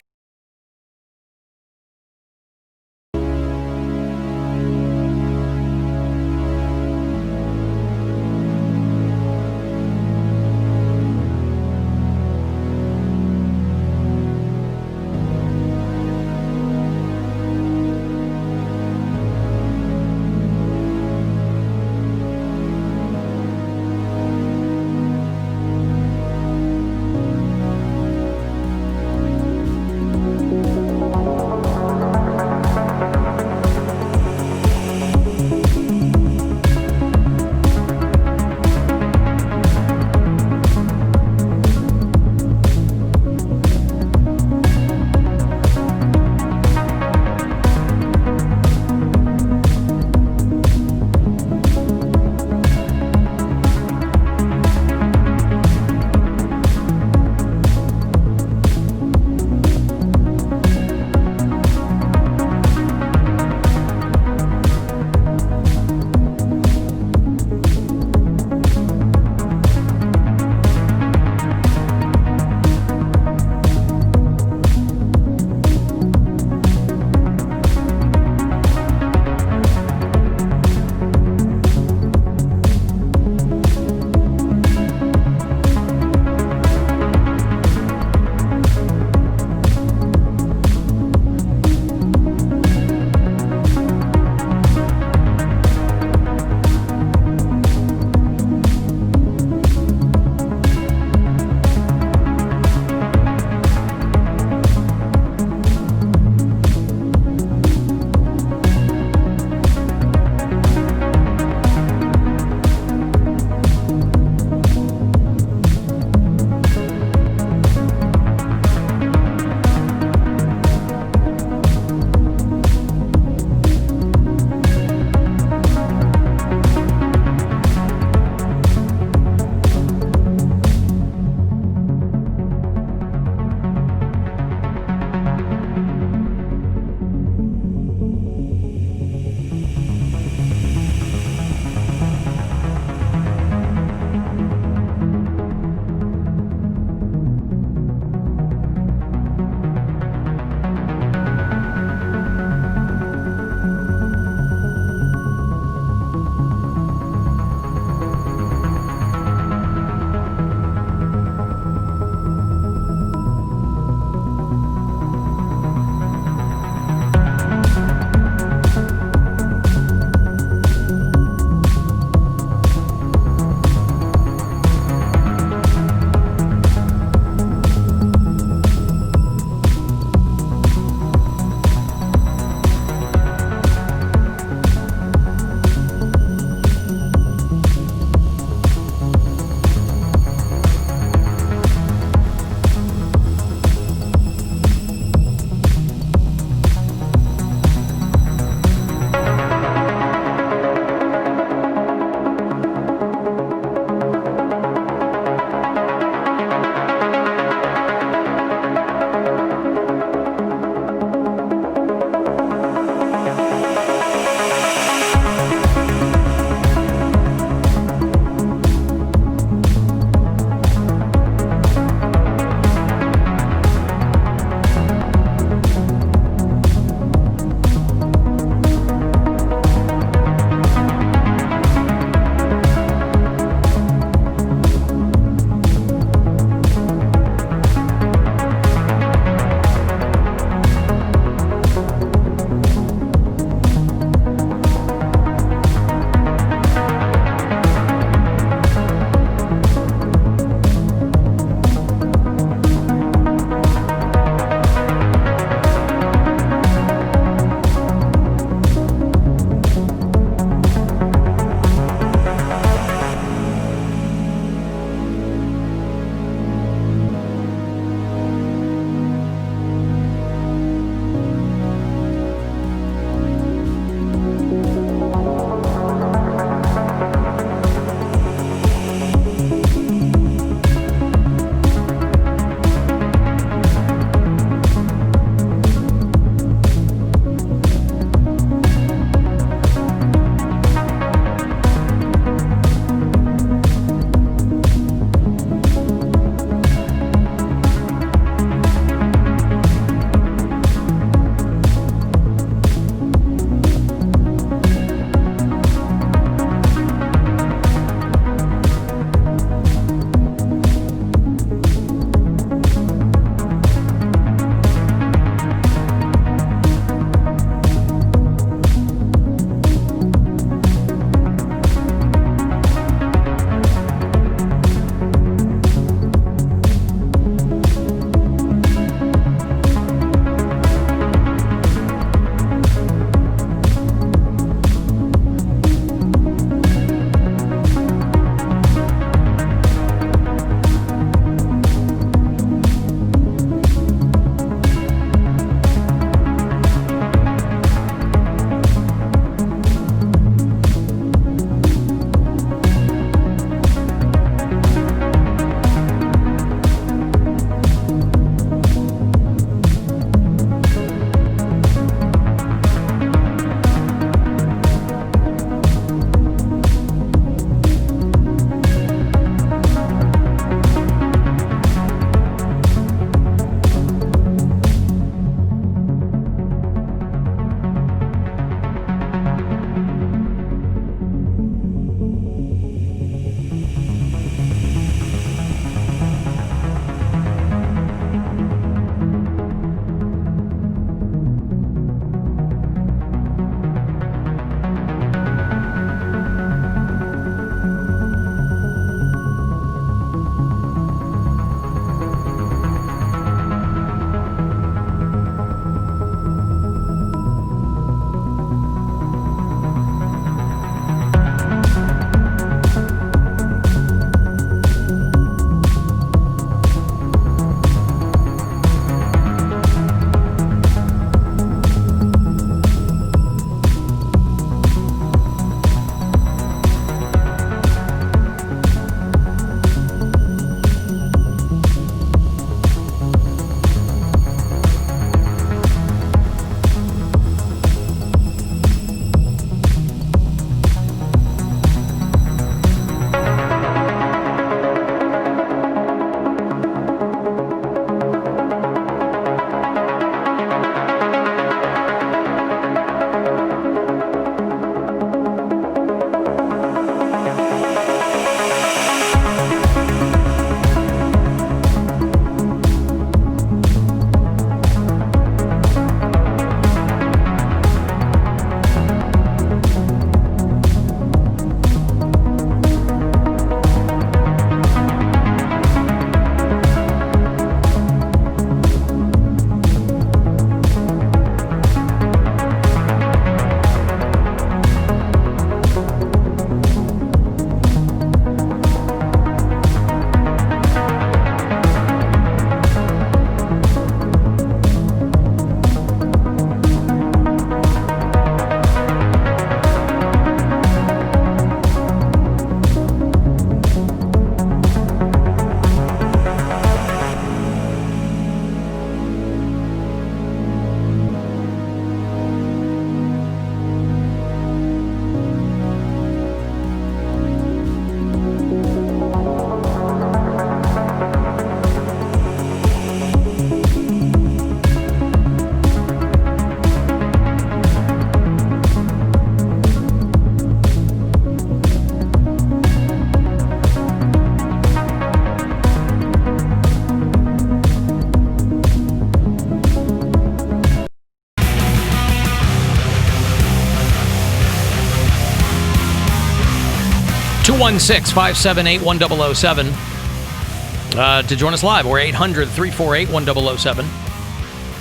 216-578-1007. To join us live, we're 800-348-1007.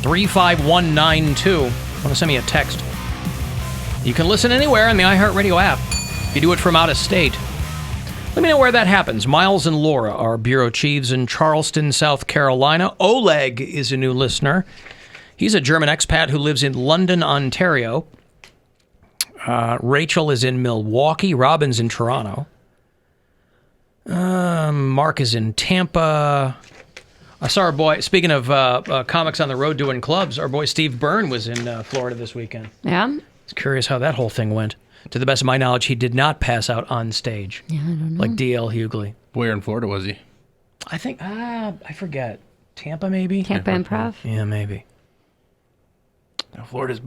35192. Want to send me a text? You can listen anywhere on the iHeartRadio app. If you do it from out of state, let me know where that happens. Miles and Laura are bureau chiefs in Charleston, South Carolina. Oleg is a new listener. He's a German expat who lives in London, Ontario. Rachel is in Milwaukee. Robin's in Toronto. Mark is in Tampa. I saw our boy, speaking of comics on the road doing clubs, our boy Steve Byrne was in Florida this weekend.
Yeah?
I was curious how that whole thing went. To the best of my knowledge, he did not pass out on stage.
Yeah, I don't know.
Like D.L. Hughley.
Where in Florida was he?
I think, I forget. Tampa, maybe?
Tampa Improv?
Yeah, maybe.
Florida's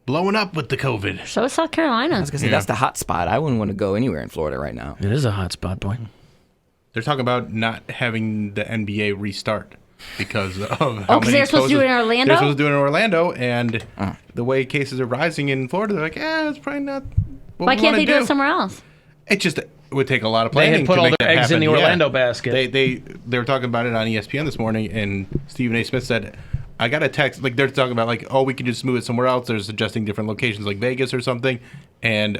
blowing up with the COVID.
So is South Carolina.
I was going to say, that's the hot spot. I wouldn't want to go anywhere in Florida right now.
It is a hot spot, boy.
They're talking about not having the NBA restart because of how many
because they're supposed to do it in Orlando?
They're supposed to do it in Orlando, and the way cases are rising in Florida, they're like, it's probably not what
Why
we
can't
wanna
they do it somewhere else?
It just would take a lot of
They
planning
had put
to
all
make
their
that
eggs in
happen.
the Orlando basket.
They were talking about it on ESPN this morning, and Stephen A. Smith said, I got a text, like they're talking about like, we could just move it somewhere else. They're suggesting different locations like Vegas or something. And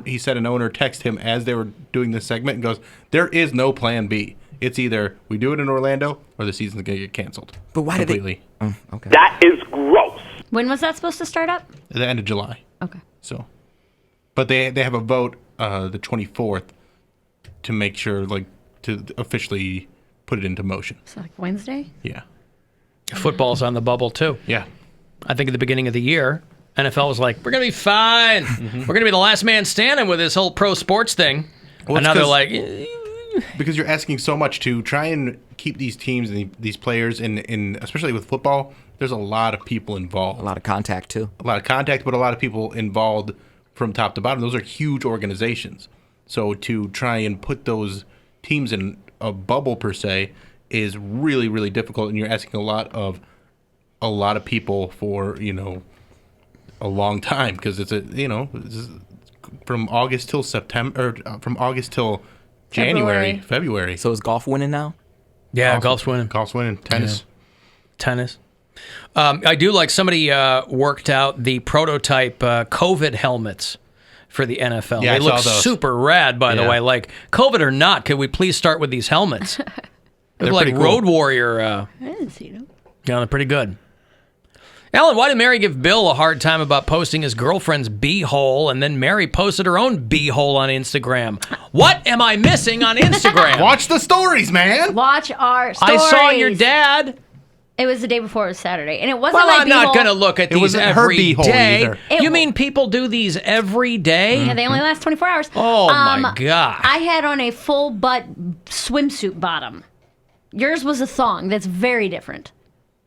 he said an owner texted him as they were doing this segment and goes, there is no plan B. It's either we do it in Orlando or the season's going to get canceled.
But why
completely.
did they? Okay.
That is gross.
When was that supposed to start up?
At the end of July.
Okay.
So, but they have a vote the 24th to make sure, like, to officially put it into motion.
So like Wednesday?
Yeah.
Football's on the bubble, too.
Yeah.
I think at the beginning of the year, NFL was like, we're going to be fine. We're going to be the last man standing with this whole pro sports thing.
Well,
and now they're like...
Because you're asking so much to try and keep these teams and these players, in especially with football, there's a lot of people involved.
A lot of contact, too.
A lot of contact, but a lot of people involved from top to bottom. Those are huge organizations. So to try and put those teams in a bubble, per se, is really, really difficult. And you're asking a lot of people for, a long time. Because it's from August till September, or from August till January, February.
So is golf winning now?
Yeah, golf's winning.
Golf's winning. Tennis.
Yeah. Tennis. I do like somebody worked out the prototype COVID helmets for the NFL.
Yeah,
they look super rad, by the way. Like, COVID or not, could we please start with these helmets? They look like
cool.
Road Warrior.
I didn't see them.
Yeah, they're pretty good. Alan, why did Mary give Bill a hard time about posting his girlfriend's b-hole, and then Mary posted her own b-hole on Instagram? What am I missing on Instagram?
Watch the stories, man.
Watch our stories.
I saw your dad.
It was the day before it was Saturday, and it wasn't
Well,
my
I'm not
b-hole.
going to look at these every day. You mean people do these every day?
Yeah, they only last 24 hours.
Oh, my God.
I had on a full butt swimsuit bottom. Yours was a thong. That's very different.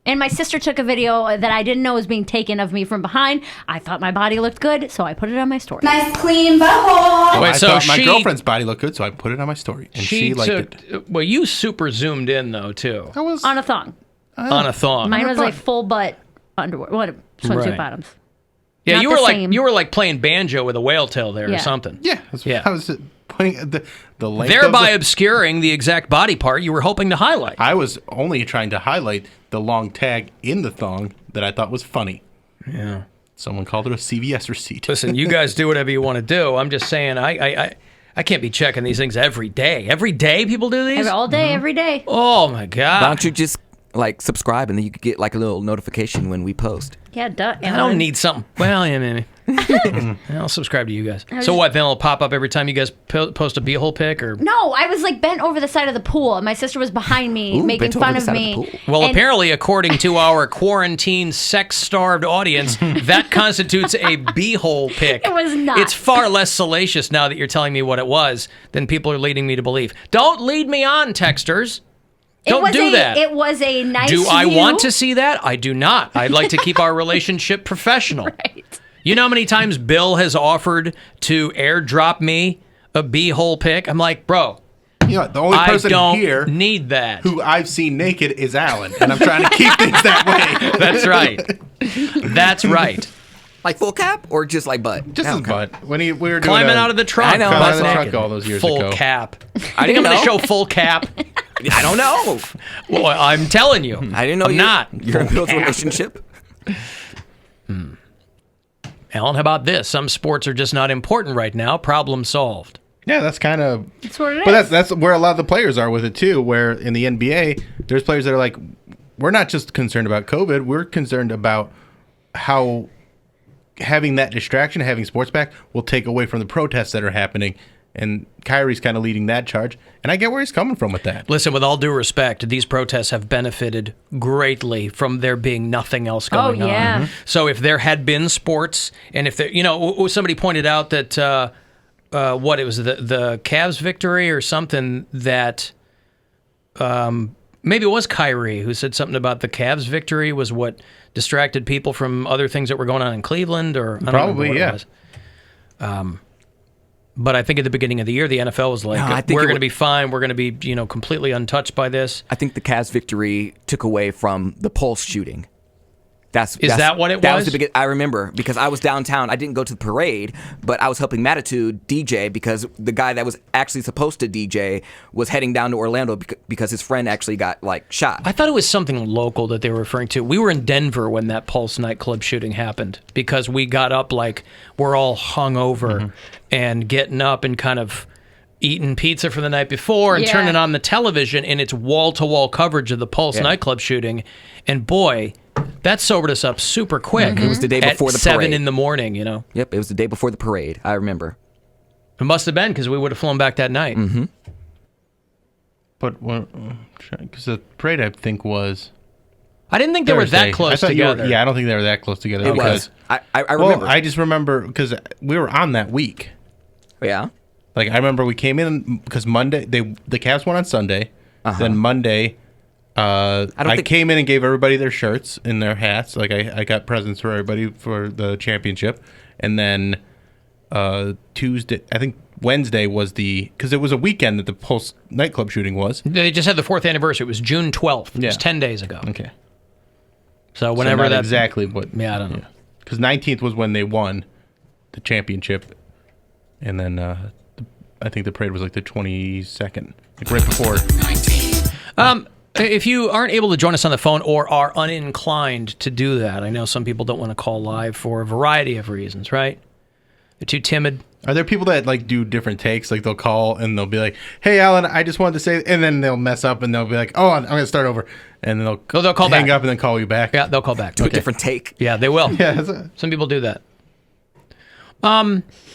And my sister took a video that I didn't know was being taken of me from behind. I thought my body looked good, so I put it on my story.
Nice clean butthole.
Wait, I thought my girlfriend's body looked good, so I put it on my story. And she liked it.
Well, you super zoomed in, though, too.
I was
on a thong.
On a thong.
Mine was like full butt underwear. What swimsuit
Right.
bottoms.
Yeah,
Not
you
the
were
same.
you were like playing banjo with a whale tail there or
Yeah.
something.
Yeah. I was putting the length
Thereby
of
obscuring the exact body part you were hoping to highlight.
I was only trying to highlight the long tag in the thong that I thought was funny.
Yeah.
Someone called it a CVS receipt.
Listen, you guys do whatever you want to do. I'm just saying, I can't be checking these things every day. Every day people do these?
All day, every day.
Oh, my God.
Why don't you just subscribe and then you could get like a little notification when we post?
Yeah, duh.
I don't need something. Well, yeah, maybe. I'll subscribe to you guys.
I was
So
just-
what, then it'll pop up every time you guys post a b-hole pic? Or
No, I was like bent over the side of the pool, and my sister was behind me making fun of me.
Well,
And
apparently, according to our quarantine, sex-starved audience, that constitutes a b-hole pic.
It was not.
It's far less salacious now that you're telling me what it was than people are leading me to believe. Don't lead me on, texters. Don't do that.
It was a nice
Do I
view.
want to see that? I do not. I'd like to keep our relationship professional.
Right.
You know how many times Bill has offered to airdrop me a b-hole pic? I'm like, bro,
the only person
I don't
here
need that.
who I've seen naked is Alan, and I'm trying to keep things that way.
That's right. That's right.
Like full cap or just like butt?
Just his butt. When we were doing
Climbing out of the trunk.
I know.
Climbing out of the
Naked.
truck all those years
full
ago.
cap.
I didn't
I'm
know.
going to show full cap.
I don't know.
Well, I'm telling you.
I didn't know
I'm not.
You're in Bill's relationship.
Alan, how about this? Some sports are just not important right now. Problem solved.
Yeah, that's kind of.
That's what it is.
But that's where a lot of the players are with it too. Where in the NBA, there's players that are like, we're not just concerned about COVID. We're concerned about how having that distraction, having sports back, will take away from the protests that are happening. And Kyrie's kind of leading that charge. And I get where he's coming from with that.
Listen, with all due respect, these protests have benefited greatly from there being nothing else going on.
yeah.
So if there had been sports, and if there, somebody pointed out that what it was the Cavs victory or something that maybe it was Kyrie who said something about the Cavs victory was what distracted people from other things that were going on in Cleveland, or I don't
Probably,
remember what
yeah.
it was. But I think at the beginning of the year, the NFL was like, we're going to be fine. We're going to be, completely untouched by this.
I think the Cavs victory took away from the Pulse shooting. Is
that what it
that
was?
The biggest, I remember because I was downtown. I didn't go to the parade, but I was helping Matitude DJ because the guy that was actually supposed to DJ was heading down to Orlando because his friend actually got shot.
I thought it was something local that they were referring to. We were in Denver when that Pulse nightclub shooting happened because we got up we're all hungover and getting up and kind of eating pizza for the night before and turning on the television, and it's wall-to-wall coverage of the Pulse nightclub shooting. And boy, that sobered us up super quick.
It was the day before the parade.
At 7 in the morning,
Yep, it was the day before the parade. I remember.
It must have been because we would have flown back that night.
Mm-hmm.
But because the parade, I think, was.
I didn't think they were that close together.
I don't think they were that close together.
It was. I remember.
Well, I just remember because we were on that week.
Yeah.
I remember we came in because Monday the Cavs won on Sunday. Then Monday, I came in and gave everybody their shirts and their hats. I got presents for everybody for the championship, and then Tuesday, I think Wednesday was because it was a weekend that the Pulse nightclub shooting was.
They just had the 4th anniversary. It was June 12th. It was 10 days ago.
Okay.
So whenever
that's exactly what.
Yeah, I don't know.
Because 19th was when they won the championship, and then I think the parade was the 22nd, right before.
If you aren't able to join us on the phone or are uninclined to do that, I know some people don't want to call live for a variety of reasons, right? They're too timid.
Are there people that do different takes? They'll call and they'll be like, "Hey, Alan, I just wanted to say," and then they'll mess up and they'll be like, "Oh, I'm going to start over," and then they'll
call
hang
back
up and then call you back.
Yeah, they'll call back.
Do a different take.
Yeah, they will.
Yeah,
some people do that.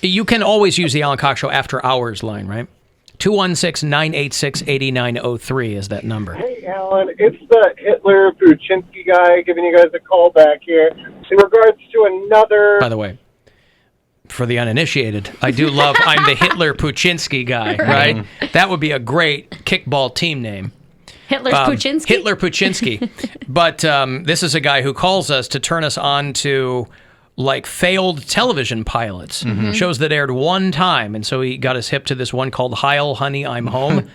You can always use the Alan Cox Show after hours line, right? 216-986-8903 is that number.
Hey, Alan, it's the Hitler Puchinsky guy giving you guys a call back here in regards to another.
By the way, for the uninitiated, I do love I'm the Hitler Puchinsky guy, right? That would be a great kickball team name.
Hitler's Puchinsky?
Hitler Puchinsky. But this is a guy who calls us to turn us on to failed television pilots, shows that aired one time, and so he got us hip to this one called Heil, Honey, I'm Home,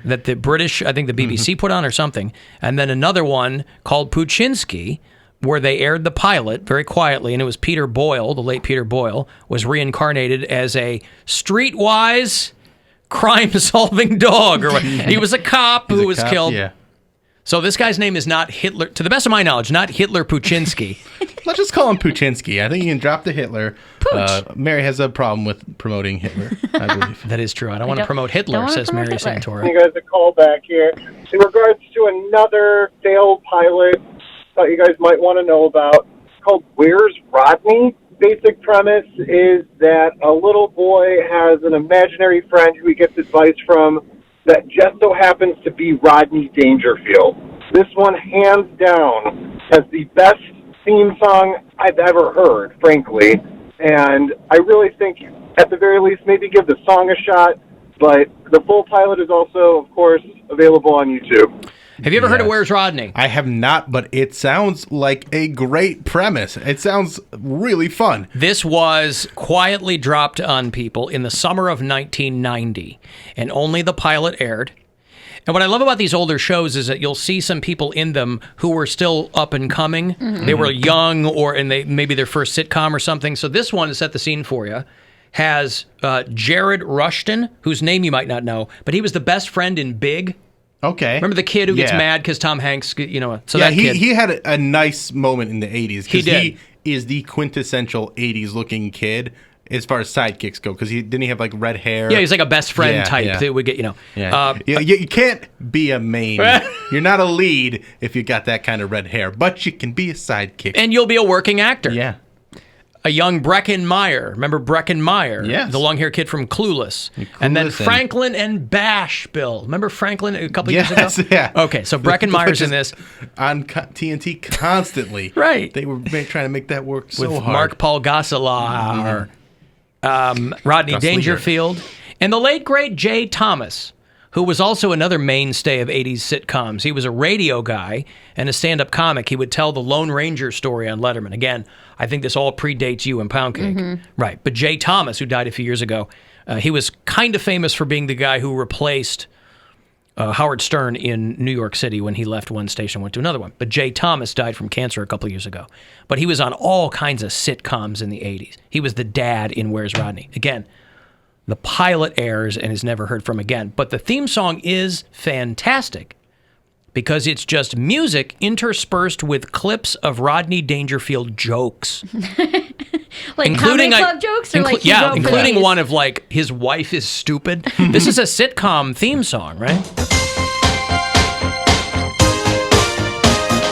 that the British, I think the BBC put on or something, and then another one called Puchinsky, where they aired the pilot very quietly, and it was Peter Boyle, the late Peter Boyle, was reincarnated as a streetwise crime-solving dog. He was a cop who was killed.
Yeah.
So this guy's name is not Hitler, to the best of my knowledge, not Hitler Puchinsky.
Let's just call him Puchinsky. I think you can drop the Hitler. Mary has a problem with promoting Hitler, I believe.
That is true. I don't want to promote Hitler, says Mary Santora.
You guys a call back here in regards to another failed pilot. Thought you guys might want to know about. It's called Where's Rodney? Basic premise is that a little boy has an imaginary friend who he gets advice from that just so happens to be Rodney Dangerfield. This one, hands down, has the best theme song I've ever heard, frankly. And I really think, at the very least, maybe give the song a shot. But the full pilot is also, of course, available on YouTube.
Have you ever heard of Where's Rodney?
I have not, but it sounds like a great premise. It sounds really fun.
This was quietly dropped on people in the summer of 1990, and only the pilot aired. And what I love about these older shows is that you'll see some people in them who were still up and coming.
Mm-hmm.
They were young, and they maybe their first sitcom or something. So this one, to set the scene for you, has Jared Rushton, whose name you might not know, but he was the best friend in Big.
Okay.
Remember the kid who gets mad because Tom Hanks, so that kid.
He had a nice moment in the 80s.
He did.
He is the quintessential 80s looking kid as far as sidekicks go, because didn't he have like red hair?
Yeah, he's like a best friend type that would get,
you can't be a main. You're not a lead if you got that kind of red hair, but you can be a sidekick.
And you'll be a working actor.
Yeah.
A young Breckin Meyer. Remember Breckin Meyer?
Yes.
The long-haired kid from Clueless. And then Franklin and Bash, Bill. Remember Franklin a couple years ago?
Yeah.
Okay, so Breckin Meyer's in this.
On TNT constantly.
Right.
They were trying to make that work so
With
hard.
Mark Paul Gosselaar, Rodney Dangerfield, and the late, great Jay Thomas, who was also another mainstay of 80s sitcoms. He was a radio guy and a stand-up comic. He would tell the Lone Ranger story on Letterman. Again, I think this all predates you and Poundcake.
Mm-hmm.
Right. But Jay Thomas, who died a few years ago, he was kind of famous for being the guy who replaced Howard Stern in New York City when he left one station and went to another one. But Jay Thomas died from cancer a couple of years ago. But he was on all kinds of sitcoms in the 80s. He was the dad in Where's Rodney? Again, the pilot airs and is never heard from again. But the theme song is fantastic because it's just music interspersed with clips of Rodney Dangerfield jokes.
Like comedy club jokes? Or like
including one of like, his wife is stupid. This is a sitcom theme song, right?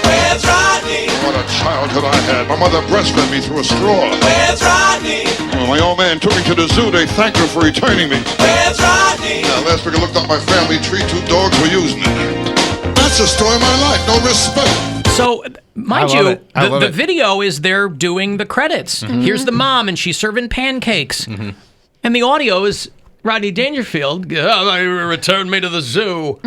Where's Rodney? What a childhood I had. My mother breastfed me through a straw. Where's Rodney? When my old man took me to the zoo, they thanked her for returning me. Where's Rodney? Now, last week I looked up my family tree, 2 dogs were using it. That's the story of my life, no respect.
So, mind you, the video is they're doing the credits.
Mm-hmm.
Here's the mom, and she's serving pancakes.
Mm-hmm.
And the audio is Rodney Dangerfield, return me to the zoo.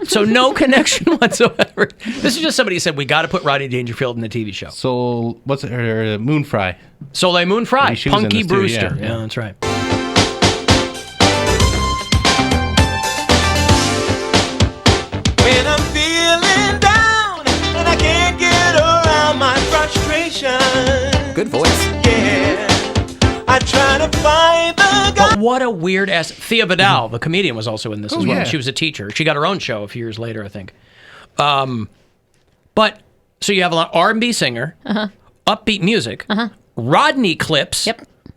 So no connection whatsoever. This is just somebody who said, we got to put Rodney Dangerfield in the TV show.
So, what's it? Moonfry.
Soleil Moonfry.
She was in
Punky
this too,
Brewster.
yeah.
Yeah, that's right.
When I'm feeling down and I can't get around my frustration.
Good voice.
Yeah, I try to find the guy.
But what a weird ass. Thea Vidal, the comedian, was also in this as well.
yeah.
She was a teacher. She got her own show a few years later, I think. But so you have an R&B singer, upbeat music, Rodney clips,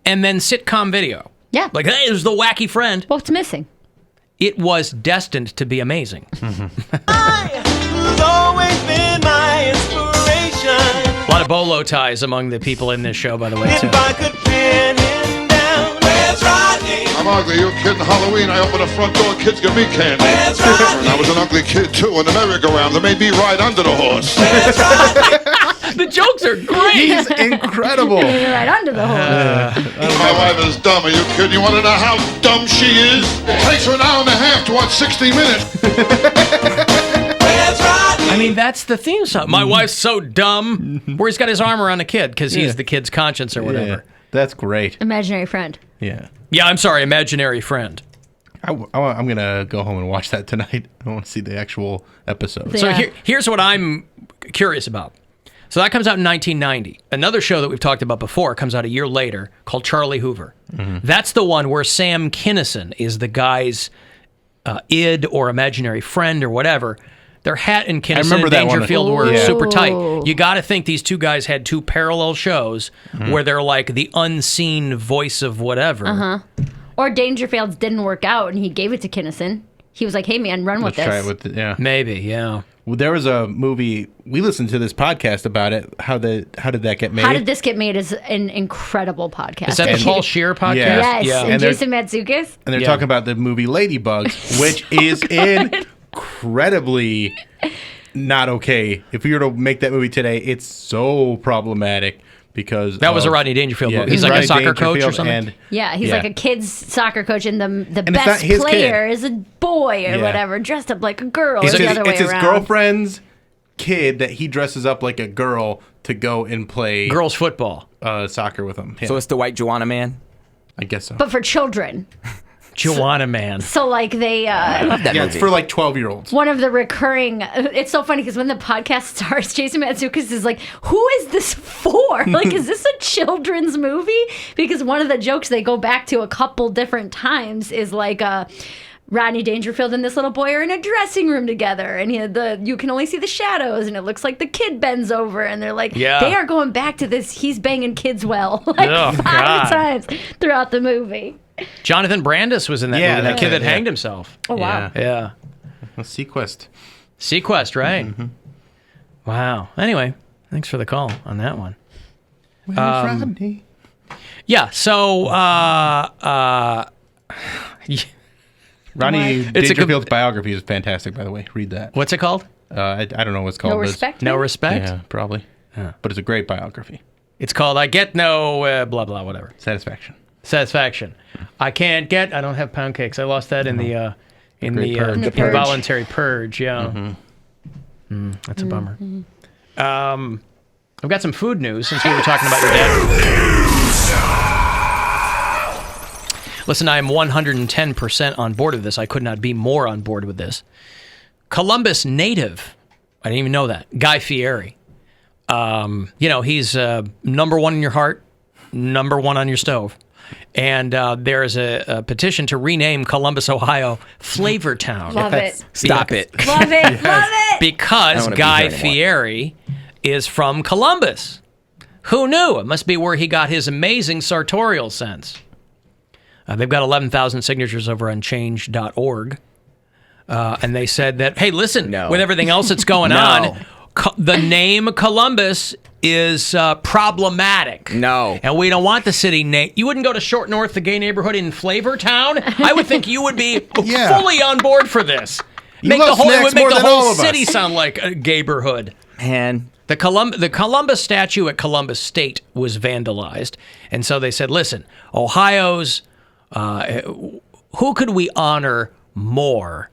and then sitcom video.
Yeah.
Like, hey, there's the wacky friend.
What's missing?
It was destined to be amazing.
Who's always been my inspiration.
A lot of bolo ties among the people in this show, by the way, too.
If I could pin him down, where's Rodney?
I'm ugly. You kid in Halloween. I open the front door. Kids give me candy.
Where's Rodney?
And I was an ugly kid too. In the merry-go-round, they made me ride under the horse.
Where's Rodney?
The jokes are great.
He's incredible.
You're right under the horse.
My wife is dumb. Are you kidding? You want to know how dumb she is? It takes her an hour and a half to watch 60 Minutes.
Where's Rodney?
I mean, that's the theme song. My wife's so dumb. Where he's got his arm around a kid because he's the kid's conscience or whatever.
Yeah, that's great.
Imaginary friend.
Yeah.
Yeah, I'm sorry, imaginary friend.
I'm going to go home and watch that tonight. I want to see the actual episode.
So here's what I'm curious about. So that comes out in 1990. Another show that we've talked about before comes out a year later called Charlie Hoover.
Mm-hmm.
That's the one where Sam Kinison is the guy's id or imaginary friend or whatever. Their Hat and Kinison and Dangerfield were super tight. You got to think these two guys had two parallel shows where they're like the unseen voice of whatever.
Or Dangerfield's didn't work out and he gave it to Kinison. He was like, hey man, run with
Let's try
this.
it with yeah.
Maybe, yeah.
Well, there was a movie, we listened to this podcast about it. How did that get made?
How Did This Get Made is an incredible podcast.
Is that the Paul Scheer podcast?
Yes,
Yeah.
and Jason Mantzoukas.
And they're talking about the movie Ladybugs, which is incredibly not okay. If you were to make that movie today, it's so problematic because
that was a Rodney Dangerfield movie. He's like a soccer coach or something.
He's like a kid's soccer coach, and the
And
best
it's not his
player
kid.
is a boy or whatever, dressed up like a girl.
It's
or the other way
his
around.
girlfriend's kid that he dresses up like a girl to go and play
girls football,
soccer with him. Yeah.
So it's the white Joanna Man?
I guess so.
But for children.
Juana Man.
So like they.
I love that movie. It's for like 12-year-olds.
One of the recurring. It's so funny because when the podcast starts, Jason Mantzoukas is like, "Who is this for? Like, is this a children's movie?" Because one of the jokes they go back to a couple different times is like Rodney Dangerfield and this little boy are in a dressing room together, and you can only see the shadows, and it looks like the kid bends over, and they're like, they are going back to this. He's banging kids well, like 5 times throughout the movie.
Jonathan Brandis was in that movie, that kid that hanged himself.
Oh, wow.
Yeah.
Sequest.
Sequest, right. Mm-hmm. Wow. Anyway, thanks for the call on that one.
Rodney?
Yeah, so...
Ronnie Dangerfield's biography is fantastic, by the way. Read that.
What's it called?
I don't know what it's called.
No Respect?
No Respect?
Yeah, probably. Yeah. But it's a great biography.
It's called I Get No... blah, blah, whatever.
Satisfaction.
I don't have pound cakes. I lost that in the involuntary purge. Yeah, that's a bummer. I've got some food news since we were talking about your dad. Listen, I am 110% on board with this. I could not be more on board with this. Columbus native, I didn't even know that. Guy Fieri. He's number one in your heart, number one on your stove. And there is a petition to rename Columbus, Ohio, Flavortown.
Love it.
Stop it.
Love it. Love it.
Because Guy Fieri is from Columbus. Who knew? It must be where he got his amazing sartorial sense. They've got 11,000 signatures over on change.org. And they said that, hey, listen, with everything else that's going on, the name Columbus is problematic.
No.
And we don't want the city name. You wouldn't go to Short North, the gay neighborhood in Flavortown? I would think you would be fully on board for this. It would make the whole city sound like a gayborhood.
Man.
The Columbus statue at Columbus State was vandalized. And so they said, listen, Ohio's, who could we honor more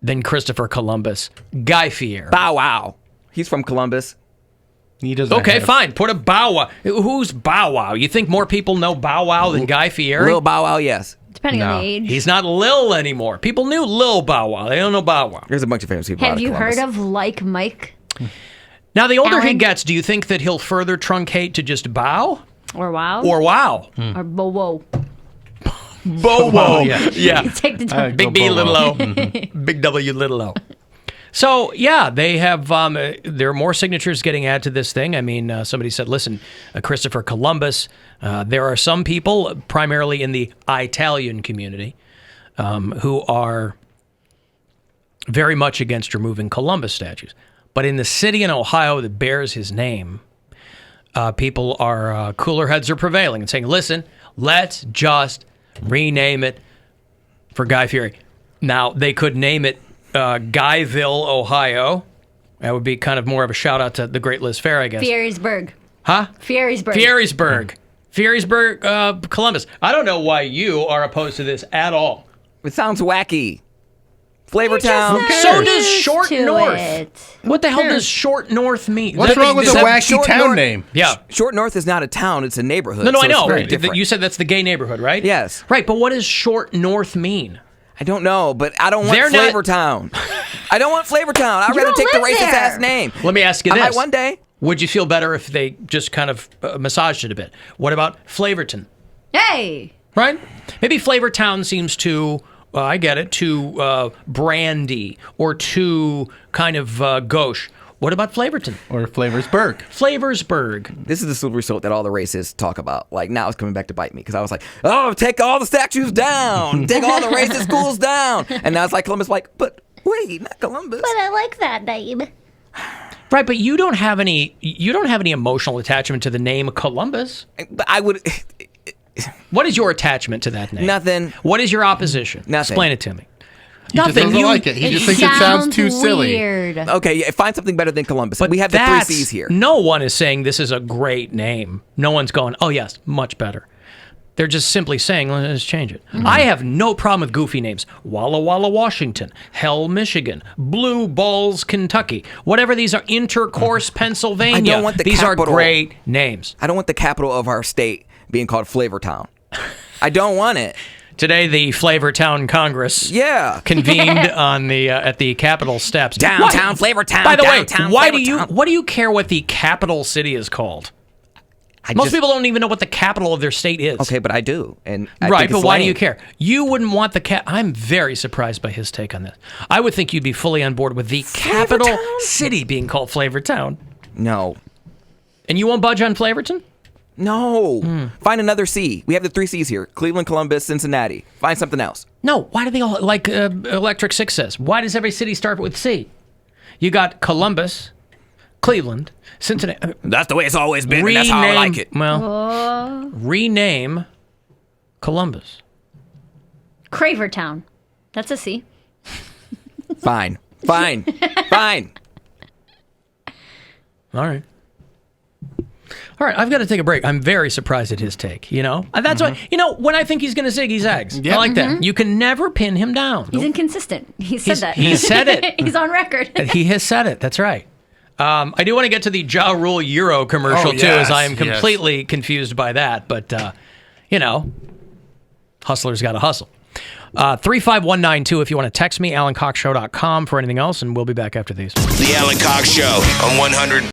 than Christopher Columbus? Guy Fieri.
Bow Wow. He's from Columbus.
He doesn't.
Okay, fine. Put a Bow Wow. Who's Bow Wow? You think more people know Bow Wow than Guy Fieri?
Lil Bow Wow, yes.
Depending on the age.
He's not Lil anymore. People knew Lil Bow Wow. They don't know Bow Wow.
There's a bunch of famous people.
Have you heard of Like Mike?
Now, the older he
Alan?
gets, do you think that he'll further truncate to just Bow?
Or Wow?
Or Wow?
Or Bo-Wo?
Bo-Wo. Yeah.
Take the time.
Big B, little O. Big W, little O. So, yeah, they have, there are more signatures getting added to this thing. I mean, somebody said, listen, Christopher Columbus, there are some people, primarily in the Italian community, who are very much against removing Columbus statues. But in the city in Ohio that bears his name, people are, cooler heads are prevailing and saying, listen, let's just rename it for Guy Fieri. Now, they could name it Guyville, Ohio. That would be kind of more of a shout out to the great Liz Fair, I guess.
Fierysburg.
Huh?
Fierysburg.
Fierysburg, Columbus. I don't know why you are opposed to this at all.
It sounds wacky. Flavortown.
So does Short North. What the hell does Short North mean?
What's wrong with the wacky town name?
Yeah.
Short North is not a town, it's a neighborhood.
No,
so
I know.
It's very different.
You said that's the gay neighborhood, right?
Yes.
Right, but what does Short North mean?
I don't know, but I don't want Flavortown. I don't want Flavortown. I'd rather take the racist-ass name.
Let me ask you this.
I might one day.
Would you feel better if they just kind of massaged it a bit? What about Flavorton?
Hey!
Right? Maybe Flavortown seems too, I get it, too brandy or too kind of gauche. What about Flavorton?
Or Flavorsburg.
Flavorsburg.
This is the slippery slope that all the racists talk about. Like, now it's coming back to bite me because I was like, oh, take all the statues down. Take all the racist schools down. And now it's like Columbus, like, but wait, not Columbus.
But I like that name.
Right, but you don't have any emotional attachment to the name Columbus.
But I would.
What is your attachment to that name?
Nothing.
What is your opposition?
Nothing.
Explain it to me.
He just doesn't like it. He just thinks it sounds too silly.
Weird.
Okay, yeah, find something better than Columbus.
But
we have the 3 C's here.
No one is saying this is a great name. No one's going, oh yes, much better. They're just simply saying, let's change it. Mm-hmm. I have no problem with goofy names. Walla Walla, Washington. Hell, Michigan. Blue Balls, Kentucky. Whatever these are. Intercourse, Pennsylvania.
I don't want the
these
capital.
Are great names.
I don't want the capital of our state being called Flavortown. I don't want it.
Today, the Flavortown Congress convened on the at the Capitol steps.
Downtown Flavortown.
By the way,
downtown
why
Flavortown.
do you care what the capital city is called? Most people don't even know what the capital of their state is.
Okay, but I do. And I
right,
think
but
it's
why
lame.
do you care? You wouldn't want the I'm very surprised by his take on this. I would think you'd be fully on board with the capital city being called Flavortown.
No.
And you won't budge on Flavorton?
No. Find another C. We have the 3 C's here. Cleveland, Columbus, Cincinnati. Find something else.
No. Why do they all, like Electric Six says, why does every city start with C? You got Columbus, Cleveland, Cincinnati.
That's the way it's always been, and that's how I like it.
Well, rename Columbus.
Cravertown. That's a C.
Fine. Fine.
All right. All right, I've got to take a break. I'm very surprised at his take, you know? That's why, when I think he's going to zig, he zags. I like that. You can never pin him down.
He's inconsistent. He said that.
He said it.
He's on record.
He has said it. That's right. I do want to get to the Ja Rule Euro commercial, too, as I am completely confused by that. But, hustlers got to hustle. 35192 if you want to text me, AlanCoxShow.com for anything else, and we'll be back after these.
The Alan Cox Show on 100.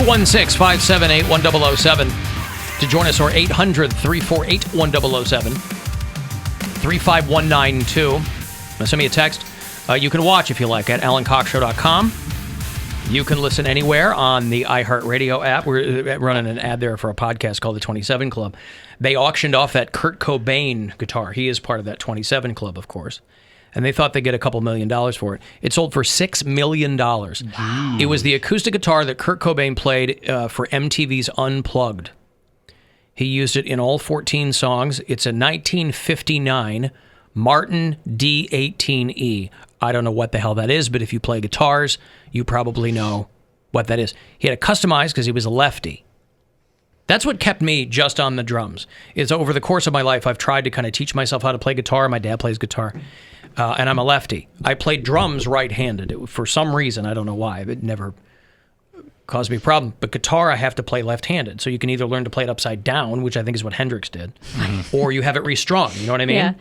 216-578-1007 to join us, or 800-348-1007. 35192. Send me a text. You can watch, if you like, at alancoxshow.com. You can listen anywhere on the iHeartRadio app. We're running an ad there for a podcast called The 27 Club. They auctioned off that Kurt Cobain guitar. He is part of that 27 Club, of course. And they thought they'd get a couple $1 million for it. It sold for $6 million. Wow. It was the acoustic guitar that Kurt Cobain played for MTV's Unplugged. He used it in all 14 songs. It's a 1959 Martin D18E. I don't know what the hell that is, but if you play guitars, you probably know what that is. He had it customized because he was a lefty. That's what kept me just on the drums. Is over the course of my life, I've tried to kind of teach myself how to play guitar. My dad plays guitar, and I'm a lefty. I played drums right-handed. For some reason, I don't know why. It never caused me a problem. But guitar, I have to play left-handed. So you can either learn to play it upside down, which I think is what Hendrix did, or you have it restrung. You know what I mean? Yeah.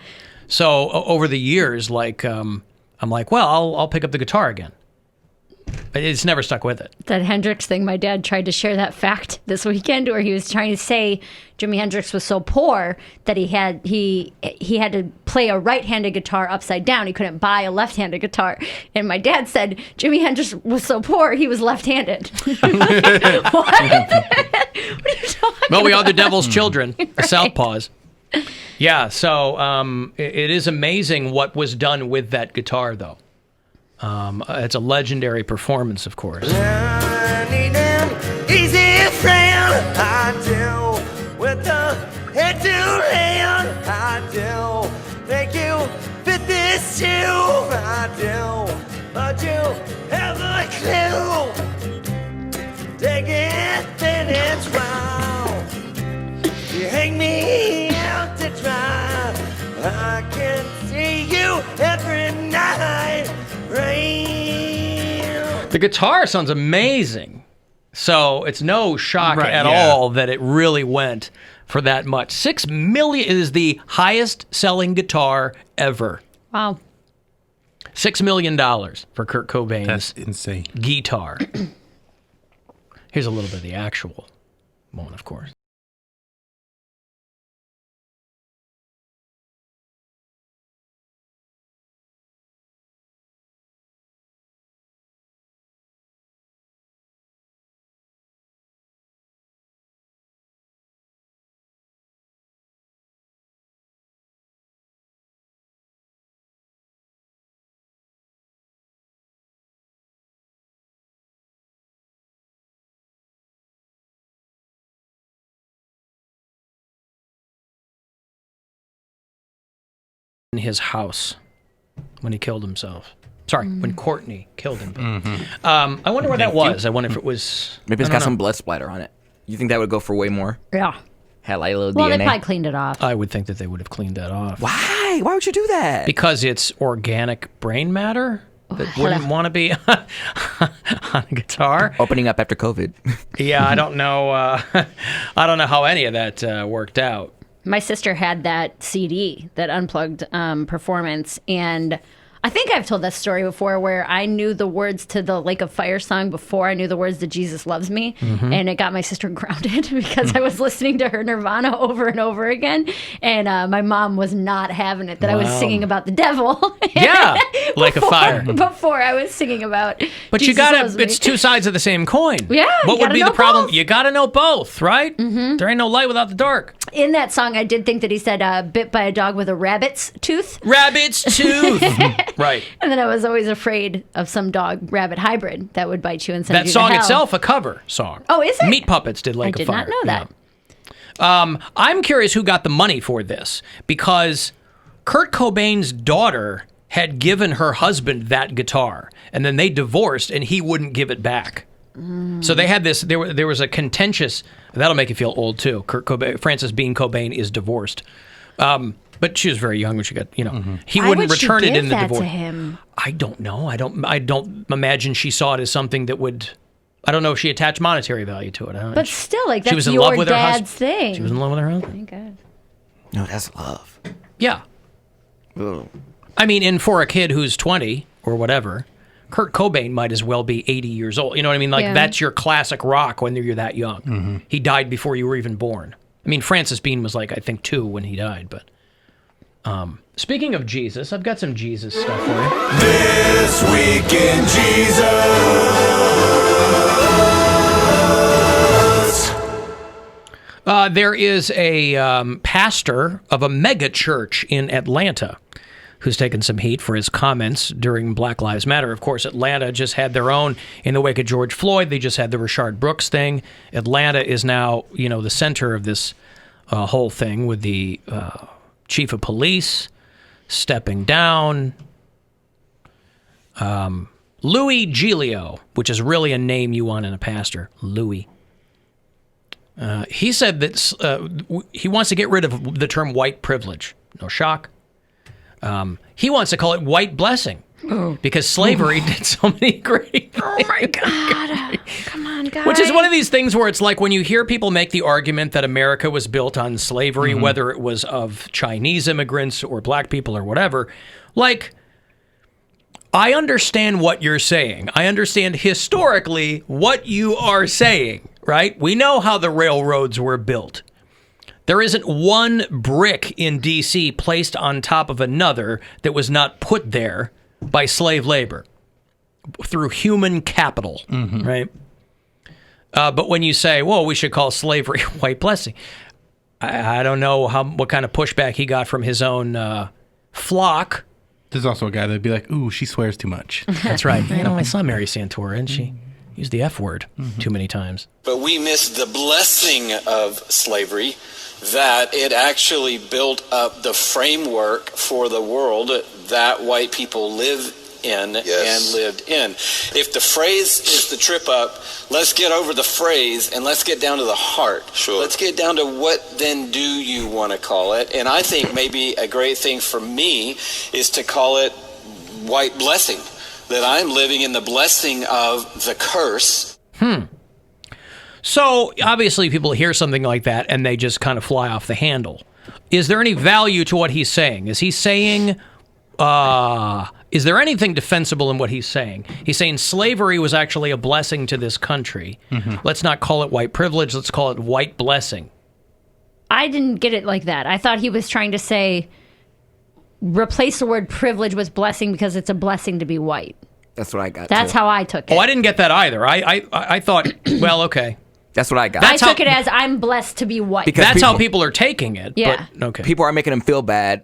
So over the years, I'm like, well, I'll pick up the guitar again. It's never stuck with it.
That Hendrix thing, my dad tried to share that fact this weekend, where he was trying to say Jimi Hendrix was so poor that he had to play a right-handed guitar upside down. He couldn't buy a left-handed guitar. And my dad said Jimi Hendrix was so poor he was left-handed. What are you talking
Well, we are
about?
the devil's children, the
Right.
Southpaws. Yeah, so it is amazing what was done with that guitar, though. It's a legendary performance, of course.
I need an easy friend, I do. With a head to hand, I do. Make you fit this shoe, I do. But you have a clue. Take it, then it's wrong. You hang me out to dry. I can see you every night.
The guitar sounds amazing. So it's no shock at all that it really went for that much. $6 million is the highest selling guitar ever.
Wow.
$6 million for Kurt Cobain's
That's insane.
guitar. Here's a little bit of the actual one, of course. In his house when he killed himself. Sorry, when Courtney killed him. I wonder where that was. I wonder if it was...
Maybe it's got some blood splatter on it. You think that would go for way more?
Yeah.
Had like a little
Well,
DNA.
they probably cleaned it off.
I would think that they would have cleaned that off.
Why? Why would you do that?
Because it's organic brain matter that wouldn't want to be on a guitar.
Opening up after COVID.
Yeah, I don't know. I don't know how any of that worked out.
My sister had that CD, that Unplugged performance, and I think I've told that story before, where I knew the words to the Lake of Fire song before I knew the words to Jesus Loves Me, and it got my sister grounded because I was listening to her Nirvana over and over again, and my mom was not having it, that I was singing about the devil.
Yeah, Lake of Fire.
Before I was singing about
But
Jesus
you gotta,
Loves Me.
it's two sides of the same coin.
Yeah,
What
you
would
gotta
be
know
the problem?
both.
You gotta know both, right? There ain't no light without the dark.
In that song, I did think that he said, bit by a dog with a rabbit's tooth.
Rabbit's tooth. Right.
And then I was always afraid of some dog-rabbit hybrid that would bite you and send
That
you
song
to hell.
itself, a cover song.
Oh, is it?
Meat Puppets did Lake
I
of
did
Fire.
not know that.
Yeah. I'm curious who got the money for this, because Kurt Cobain's daughter had given her husband that guitar, and then they divorced, and he wouldn't give it back. So they had this. There was a contentious. That'll make you feel old too. Kurt Cobain, Frances Bean Cobain, is divorced, but she was very young when she got. He
Why
wouldn't
would she
return it
give
in the
that
divorce.
to him?
I don't know. I don't imagine she saw it as something that would. I don't know if she attached monetary value to it. I don't
But still, like,
she
that's
was in
your
love with her
dad's
husband.
thing.
She was in love with her husband.
Thank God.
No, that's love.
Yeah.
Ugh.
I mean, and for a kid who's 20 or whatever, Kurt Cobain might as well be 80 years old. You know what I mean? Like, that's your classic rock when you're that young.
Mm-hmm.
He died before you were even born. I mean, Francis Bean was like, I think 2 when he died. But speaking of Jesus, I've got some Jesus stuff for you.
This Week in Jesus.
There is a pastor of a mega church in Atlanta who's taken some heat for his comments during Black Lives Matter. Of course, Atlanta just had their own in the wake of George Floyd. They just had the Rashard Brooks thing. Atlanta is now, the center of this whole thing with the chief of police stepping down. Louis Giglio, which is really a name you want in a pastor, Louis. He said that he wants to get rid of the term white privilege. No shock. He wants to call it white blessing because slavery did so many great things.
Oh my God. Come on, guys.
Which is one of these things where it's like when you hear people make the argument that America was built on slavery, whether it was of Chinese immigrants or black people or whatever, like, I understand what you're saying. I understand historically what you are saying, right? We know how the railroads were built. There isn't one brick in D.C. placed on top of another that was not put there by slave labor through human capital, right? But when you say, well, we should call slavery white blessing, I don't know what kind of pushback he got from his own flock.
There's also a guy that'd be like, ooh, she swears too much.
That's right. I saw Mary Santora, and she used the F word too many times.
But we miss the blessing of slavery, that it actually built up the framework for the world that white people live in and lived in. If the phrase is the trip up, let's get over the phrase and let's get down to the heart.
Sure.
Let's get down to what then do you want to call it. And I think maybe a great thing for me is to call it white blessing, that I'm living in the blessing of the curse.
So, obviously, people hear something like that and they just kind of fly off the handle. Is there any value to what he's saying? Is he saying, is there anything defensible in what he's saying? He's saying slavery was actually a blessing to this country. Let's not call it white privilege. Let's call it white blessing.
I didn't get it like that. I thought he was trying to say, replace the word privilege with blessing because it's a blessing to be white.
That's what I got.
That's how I took it.
Oh, I didn't get that either. I thought, well, okay.
That's what I got.
I took it as I'm blessed to be white.
Because
that's how people are taking it.
Yeah.
But, okay.
People are making him feel bad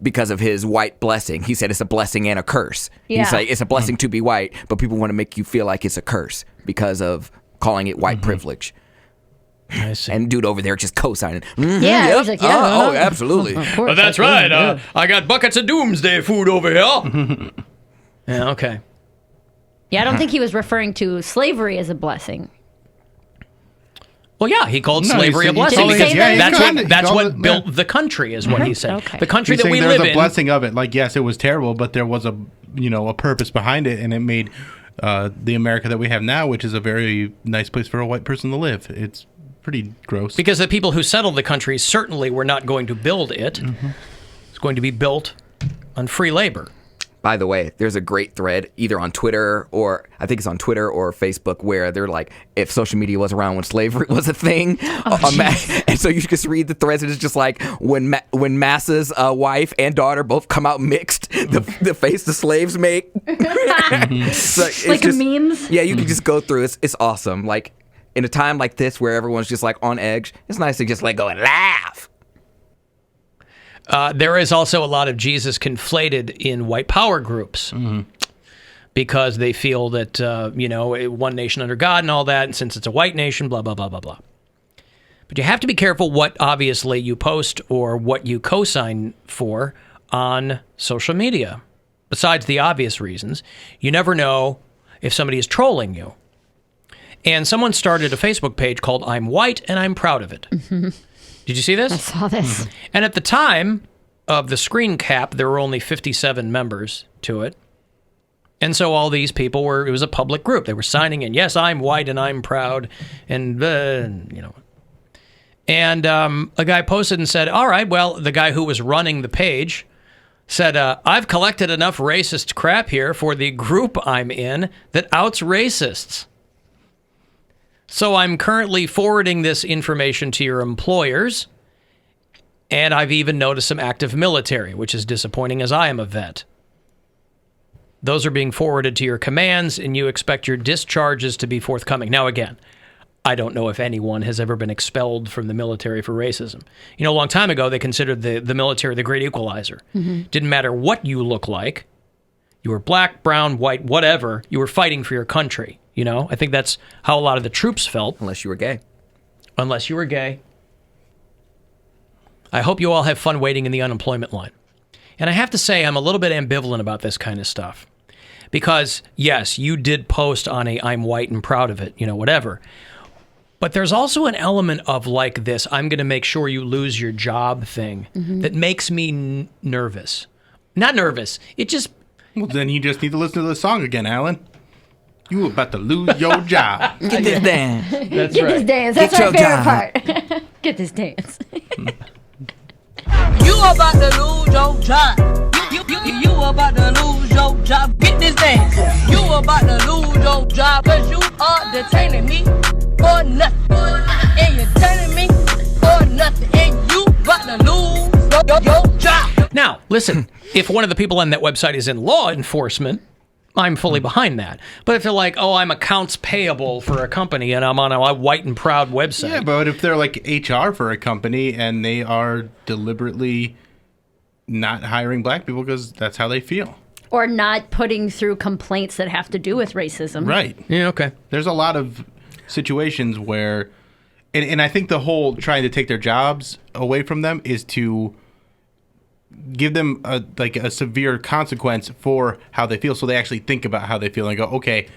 because of his white blessing. He said it's a blessing and a curse.
Yeah.
He's like, it's a blessing to be white, but people want to make you feel like it's a curse because of calling it white privilege.
I see.
And dude over there just co-signing.
Yeah, he's like, yeah.
Oh, absolutely.
Well, that's right. I got buckets of doomsday food over here. Yeah, okay.
Yeah, I don't think he was referring to slavery as a blessing.
Well, yeah, he called slavery a blessing because that's what built the country, is what he said.
Okay.
The country
He's
that we
saying
live
there's
in.
a blessing of it. Like, yes, it was terrible, but there was a purpose behind it, and it made the America that we have now, which is a very nice place for a white person to live. It's pretty gross.
Because the people who settled the country certainly were not going to build it. It's going to be built on free labor.
By the way, there's a great thread either on Twitter or I think it's on Twitter or Facebook where they're like, if social media was around when slavery was a thing. And so you just read the threads and it's just like when Massa's wife and daughter both come out mixed, the face the slaves make. So it's
like
just,
memes?
Yeah, you can just go through it. It's awesome. Like in a time like this where everyone's just like on edge, it's nice to just let go and laugh.
There is also a lot of Jesus conflated in white power groups because they feel that, one nation under God and all that, and since it's a white nation, blah, blah, blah, blah, blah. But you have to be careful what, obviously, you post or what you co-sign for on social media. Besides the obvious reasons, you never know if somebody is trolling you. And someone started a Facebook page called I'm White and I'm Proud of It. Did you see this?
I saw this.
And at the time of the screen cap, there were only 57 members to it. And so all these people it was a public group. They were signing in, yes, I'm white and I'm proud. And, And a guy posted and said, all right, well, the guy who was running the page said, I've collected enough racist crap here for the group I'm in that outs racists. So I'm currently forwarding this information to your employers, and I've even noticed some active military, which is disappointing as I am a vet. Those are being forwarded to your commands, and you expect your discharges to be forthcoming. Now, again, I don't know if anyone has ever been expelled from the military for racism. You know, a long time ago, they considered the military the great equalizer.
Mm-hmm.
Didn't matter what you look like. You were black, brown, white, whatever. You were fighting for your country. You know, I think that's how a lot of the troops felt.
Unless you were gay.
Unless you were gay. I hope you all have fun waiting in the unemployment line. And I have to say, I'm a little bit ambivalent about this kind of stuff. Because, yes, you did post on a I'm white and proud of it, you know, whatever. But there's also an element of like this, I'm going to make sure you lose your job thing that makes me nervous. Not nervous. It just...
Well, then you just need to listen to the song again, Alan. You about to lose your job.
Get this dance.
That's
Get
right.
this dance. That's
Get
my
your
favorite part. Get this dance.
You about to lose your job. You about to lose your job. Get this dance. You about to lose your job. Cause you are detaining me for nothing. And you're turning me for nothing. And you about to lose your job.
Now, listen, if one of the people on that website is in law enforcement, I'm fully behind that. But if they're like, oh, I'm accounts payable for a company and I'm on a white and proud website.
Yeah, but if they're like HR for a company and they are deliberately not hiring black people because that's how they feel.
Or not putting through complaints that have to do with racism.
Right.
Yeah, okay.
There's a lot of situations where, and I think the whole trying to take their jobs away from them is to give them a severe consequence for how they feel, so they actually think about how they feel and go, okay,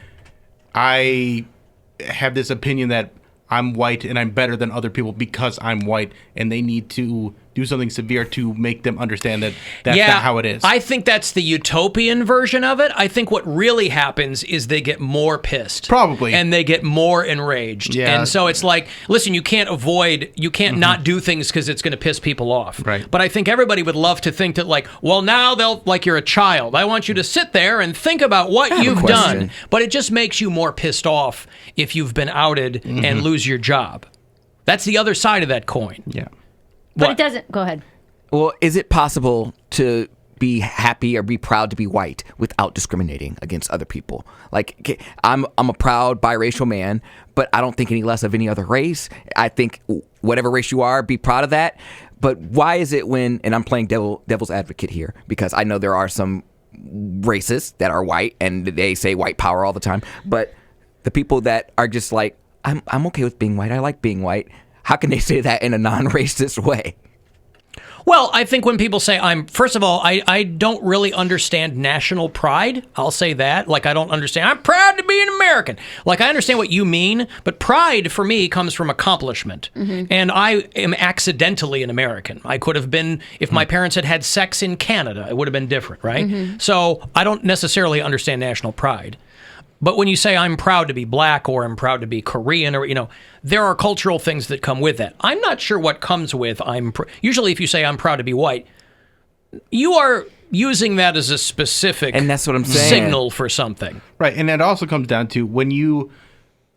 I have this opinion that I'm white and I'm better than other people because I'm white, and they need to do something severe to make them understand that that's not how it is.
I think that's the utopian version of it. I think what really happens is they get more pissed.
Probably.
And they get more enraged.
Yeah.
And so it's like, listen, you can't not do things because it's going to piss people off.
Right.
But I think everybody would love to think that like, well, now like you're a child. I want you to sit there and think about what you've done. But it just makes you more pissed off if you've been outed and lose your job. That's the other side of that coin.
Yeah.
But it doesn't. Go ahead.
Well, is it possible to be happy or be proud to be white without discriminating against other people? Like, I'm a proud biracial man, but I don't think any less of any other race. I think whatever race you are, be proud of that. But why is it when, and I'm playing devil's advocate here, because I know there are some racists that are white and they say white power all the time, but the people that are just like, I'm okay with being white, I like being white, how can they say that in a non-racist way?
Well, I think when people say first of all, I don't really understand national pride. I'll say that. Like, I don't understand. I'm proud to be an American. Like, I understand what you mean, but pride for me comes from accomplishment. And I am accidentally an American. I could have been, if my parents had had sex in Canada, it would have been different, right? So I don't necessarily understand national pride. But when you say I'm proud to be black or I'm proud to be Korean, or, you know, there are cultural things that come with that. I'm not sure what comes with usually if you say I'm proud to be white, you are using that as a specific
and that's what I'm saying.
Signal for something.
Right, and it also comes down to when you...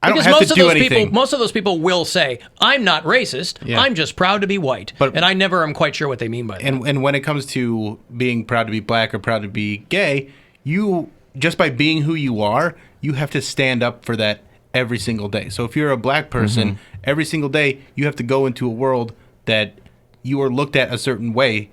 I
because
don't have
most
to
of
do
those
anything.
people, most of those people will say, "I'm not racist.
Yeah.
I'm just proud to be white." And I never am quite sure what they mean by that.
And when it comes to being proud to be black or proud to be gay, you just by being who you are, you have to stand up for that every single day. So if you're a black person, every single day you have to go into a world that you are looked at a certain way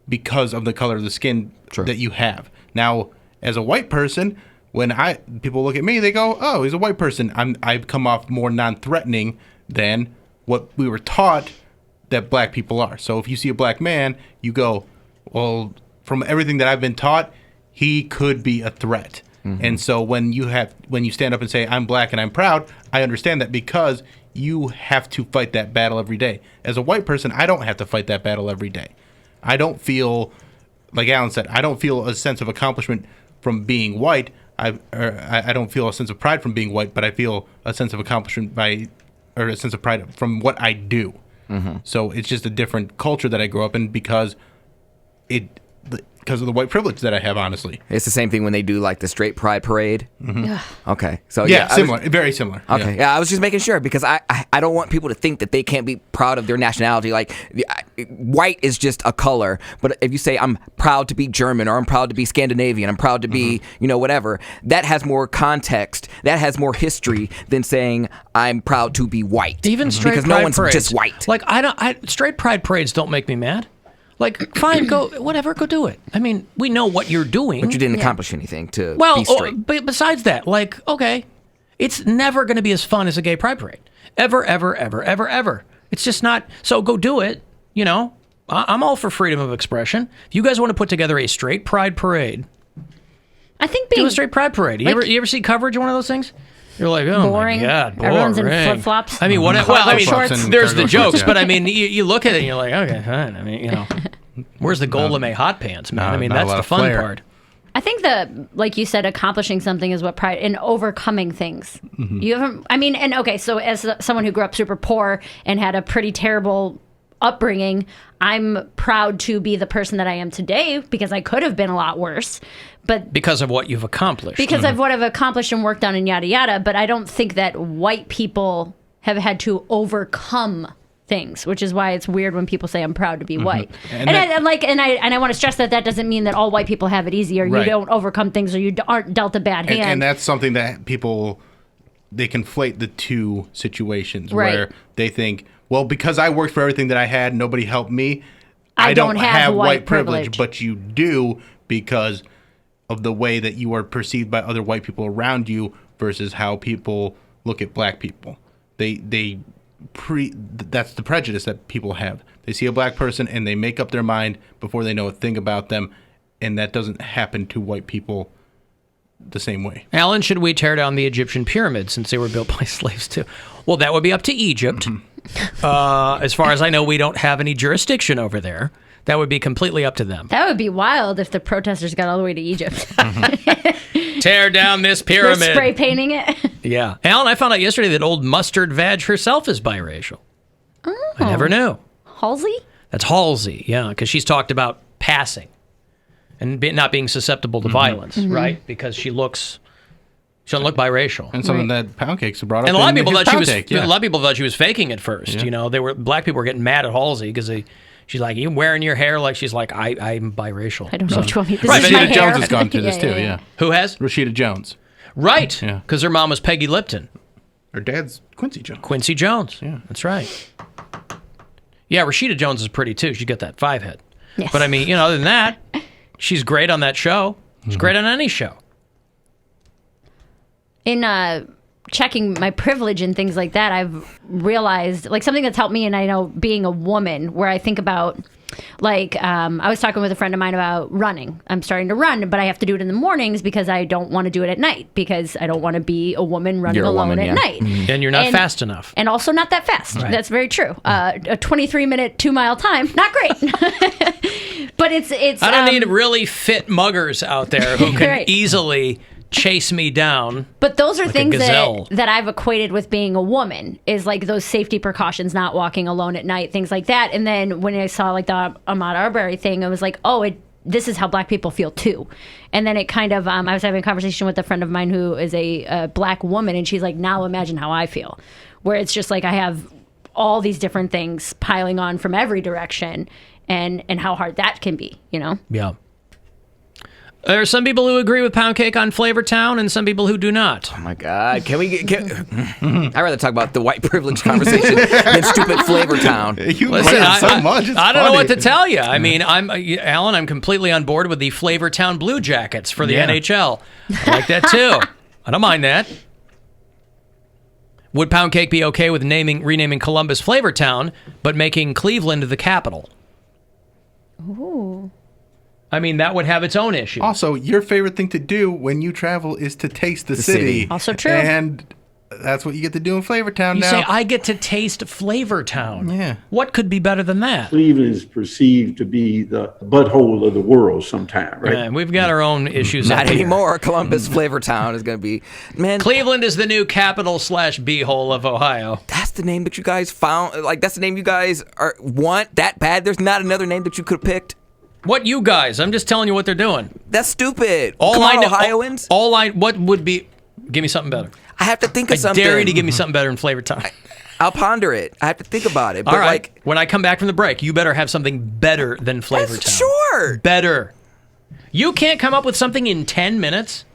because of the color of the skin that you have. Now, as a white person, when people look at me, they go, "Oh, he's a white person." I've come off more non-threatening than what we were taught that black people are. So if you see a black man, you go, "Well, from everything that I've been taught, he could be a threat." And so when you stand up and say, "I'm black and I'm proud," I understand that because you have to fight that battle every day. As a white person, I don't have to fight that battle every day. I don't feel, like Alan said, I don't feel a sense of accomplishment from being white. I don't feel a sense of pride from being white, but I feel a sense of accomplishment or a sense of pride from what I do. So it's just a different culture that I grew up in because because of the white privilege that I have, honestly.
It's the same thing when they do like the straight pride parade. Okay, so
similar, very similar.
Okay, I was just making sure because I don't want people to think that they can't be proud of their nationality. Like white is just a color, but if you say I'm proud to be German or I'm proud to be Scandinavian, I'm proud to be whatever, that has more context, that has more history than saying I'm proud to be white.
Even straight
because
pride
no one's
parades.
just white.
Like straight pride parades don't make me mad. Like, fine, go do it. I mean, we know what you're doing.
But you didn't accomplish anything to be straight.
But besides that, like, okay, it's never going to be as fun as a gay pride parade. Ever, ever, ever, ever, ever. It's just not. So go do it. I'm all for freedom of expression. If you guys want to put together a straight pride parade,
I think
do a straight pride parade. You ever see coverage of one of those things? You're like, oh
boring.
My God, boring.
Everyone's in flip-flops.
I mean,
Shorts.
there's the jokes, but I mean, you look at it and you're like, okay, fine. I mean, where's the Golda Meir hot pants, man? I mean, that's the fun part.
I think like you said, accomplishing something is what pride and overcoming things. You haven't. I mean, and okay, so as someone who grew up super poor and had a pretty terrible upbringing, I'm proud to be the person that I am today because I could have been a lot worse. But
because of what you've accomplished.
Because of what I've accomplished and worked on and yada yada. But I don't think that white people have had to overcome things, which is why it's weird when people say I'm proud to be white. And I want to stress that doesn't mean that all white people have it easy or you don't overcome things or you aren't dealt a bad hand.
And that's something that people, they conflate the two situations where they think, well, because I worked for everything that I had, nobody helped me. I don't have white privilege, but you do because of the way that you are perceived by other white people around you versus how people look at black people. That's the prejudice that people have. They see a black person and they make up their mind before they know a thing about them, and that doesn't happen to white people the same way.
Alan, should we tear down the Egyptian pyramids since they were built by slaves too? Well, that would be up to Egypt. As far as I know, we don't have any jurisdiction over there. That would be completely up to them.
That would be wild if the protesters got all the way to Egypt.
Tear down this pyramid.
They're spray painting it.
Yeah. Alan, I found out yesterday that old Mustard Vag herself is biracial.
Oh.
I never knew.
Halsey?
That's Halsey, yeah, because she's talked about passing and not being susceptible to violence, right? Because she doesn't look biracial.
And something that Poundcake's brought up.
And a lot of people thought she was faking it first.
Yeah.
Black people were getting mad at Halsey because she's like, you wearing your hair like she's like, I'm biracial.
I don't know which one.
Rashida Jones has gone through this too, yeah.
Who has?
Rashida Jones.
Right. Yeah. Because her mom was Peggy Lipton.
Her dad's Quincy Jones.
Quincy Jones. Yeah. That's right. Yeah, Rashida Jones is pretty too. She's got that 5 head. Yes. But I mean, other than that, she's great on that show. She's great on any show.
In checking my privilege and things like that, I've realized like something that's helped me, and I know being a woman, where I think about like I was talking with a friend of mine about running. I'm starting to run, but I have to do it in the mornings because I don't want to do it at night because I don't want to be a woman running alone at night.
And you're not fast enough.
And also not that fast. Right. That's very true. A 23-minute 2-mile time, not great. But it's.
I don't need really fit muggers out there who can easily chase me down.
But those are like things that I've equated with being a woman, is like those safety precautions, not walking alone at night, things like that. And then when I saw like the Ahmaud Arbery thing, I was like, this is how black people feel too. And then it kind of, I was having a conversation with a friend of mine who is a black woman, and she's like, now imagine how I feel. Where it's just like I have all these different things piling on from every direction, and how hard that can be,
Yeah. There are some people who agree with Poundcake on Flavor Town and some people who do not.
Oh, my God. I'd rather talk about the white privilege conversation than stupid Flavor Town.
Listen, I don't know what to tell you. I mean, Alan, I'm completely on board with the Flavor Town Blue Jackets for the NHL. I like that, too. I don't mind that. Would Poundcake be okay with renaming Columbus Flavor Town, but making Cleveland the capital?
Ooh.
I mean, that would have its own issue.
Also, your favorite thing to do when you travel is to taste the city.
Also true.
And that's what you get to do in Flavor Town now.
You say, I get to taste Flavor Town.
Yeah.
What could be better than that?
Cleveland is perceived to be the butthole of the world sometime, right?
Yeah, we've got our own issues.
Not anymore. Columbus Flavor Town is going to be... Man,
Cleveland is the new capital / b-hole of Ohio.
That's the name that you guys found. Like, that's the name you guys want that bad? There's not another name that you could have picked?
What you guys? I'm just telling you what they're doing.
That's stupid.
All
Come
I
on,
know,
Ohioans.
What would be? Give me something better.
I have to think of something.
I dare you to give me something better in Flavor Time.
I'll ponder it. I have to think about it. But
All right. When I come back from the break, you better have something better than Flavor Time.
Sure.
Better. You can't come up with something in 10 minutes?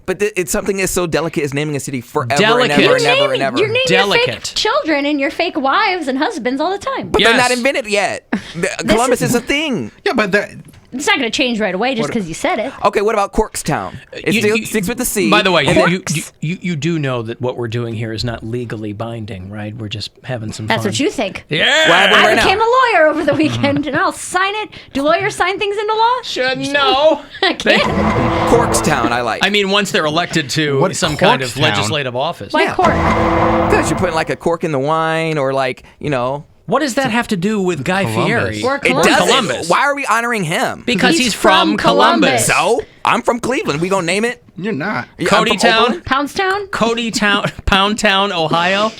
But it's something that's so delicate as naming a city forever
Delicate.
and ever and ever and ever.
You're naming your fake children and your fake wives and husbands all the time.
But they're not invented yet. Columbus is a thing.
Yeah, but
it's not going to change right away just because you said it.
Okay, what about Corkstown? It sticks with the C.
By the way, you do know that what we're doing here is not legally binding, right? We're just having some fun.
That's what you think.
Yeah.
I became a lawyer over the weekend, and I'll sign it. Do lawyers sign things into law?
No.
I can't.
Corkstown, I like.
I mean, once they're elected to some kind of legislative office.
Why cork?
Because you're putting like a cork in the wine or like,
What does that have to do with Guy Fieri?
Or
It doesn't.
Columbus.
Why are we honoring him?
Because he's from Columbus.
So, I'm from Cleveland. We gonna name it?
You're not.
Cody Town?
Poundstown?
Cody Town, Poundtown, Ohio?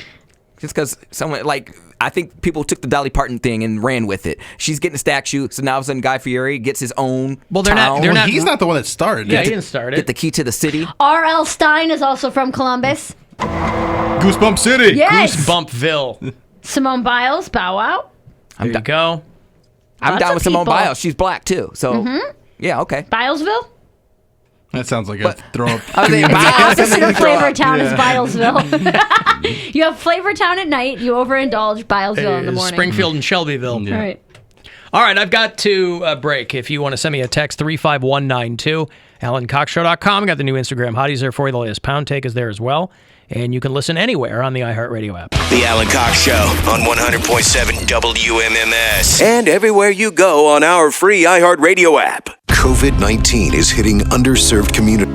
Just because someone, I think people took the Dolly Parton thing and ran with it. She's getting a statue, so now all of a sudden Guy Fieri gets his own town.
He's not the one that started it.
Yeah, he didn't start
Get
it.
the key to the city.
R.L. Stein is also from Columbus.
Goosebump City.
Yes.
Goosebumpville.
Simone Biles, Bow Wow.
There you go.
I'm
Lots
down
of
with Simone
people.
Biles. She's black too. So, yeah, okay.
Bilesville?
That sounds like a throw up.
The opposite of Flavor Town is Bilesville. You have Flavor Town at night. You overindulge Bilesville in the morning.
Springfield and Shelbyville.
All right.
All right, I've got to break. If you want to send me a text, 35192, AlanCoxShow.com. Got the new Instagram hotties there for you. The latest Poundcake is there as well. And you can listen anywhere on the iHeartRadio app.
The Alan Cox Show on 100.7 WMMS. And everywhere you go on our free iHeartRadio app.
COVID-19 is hitting underserved communities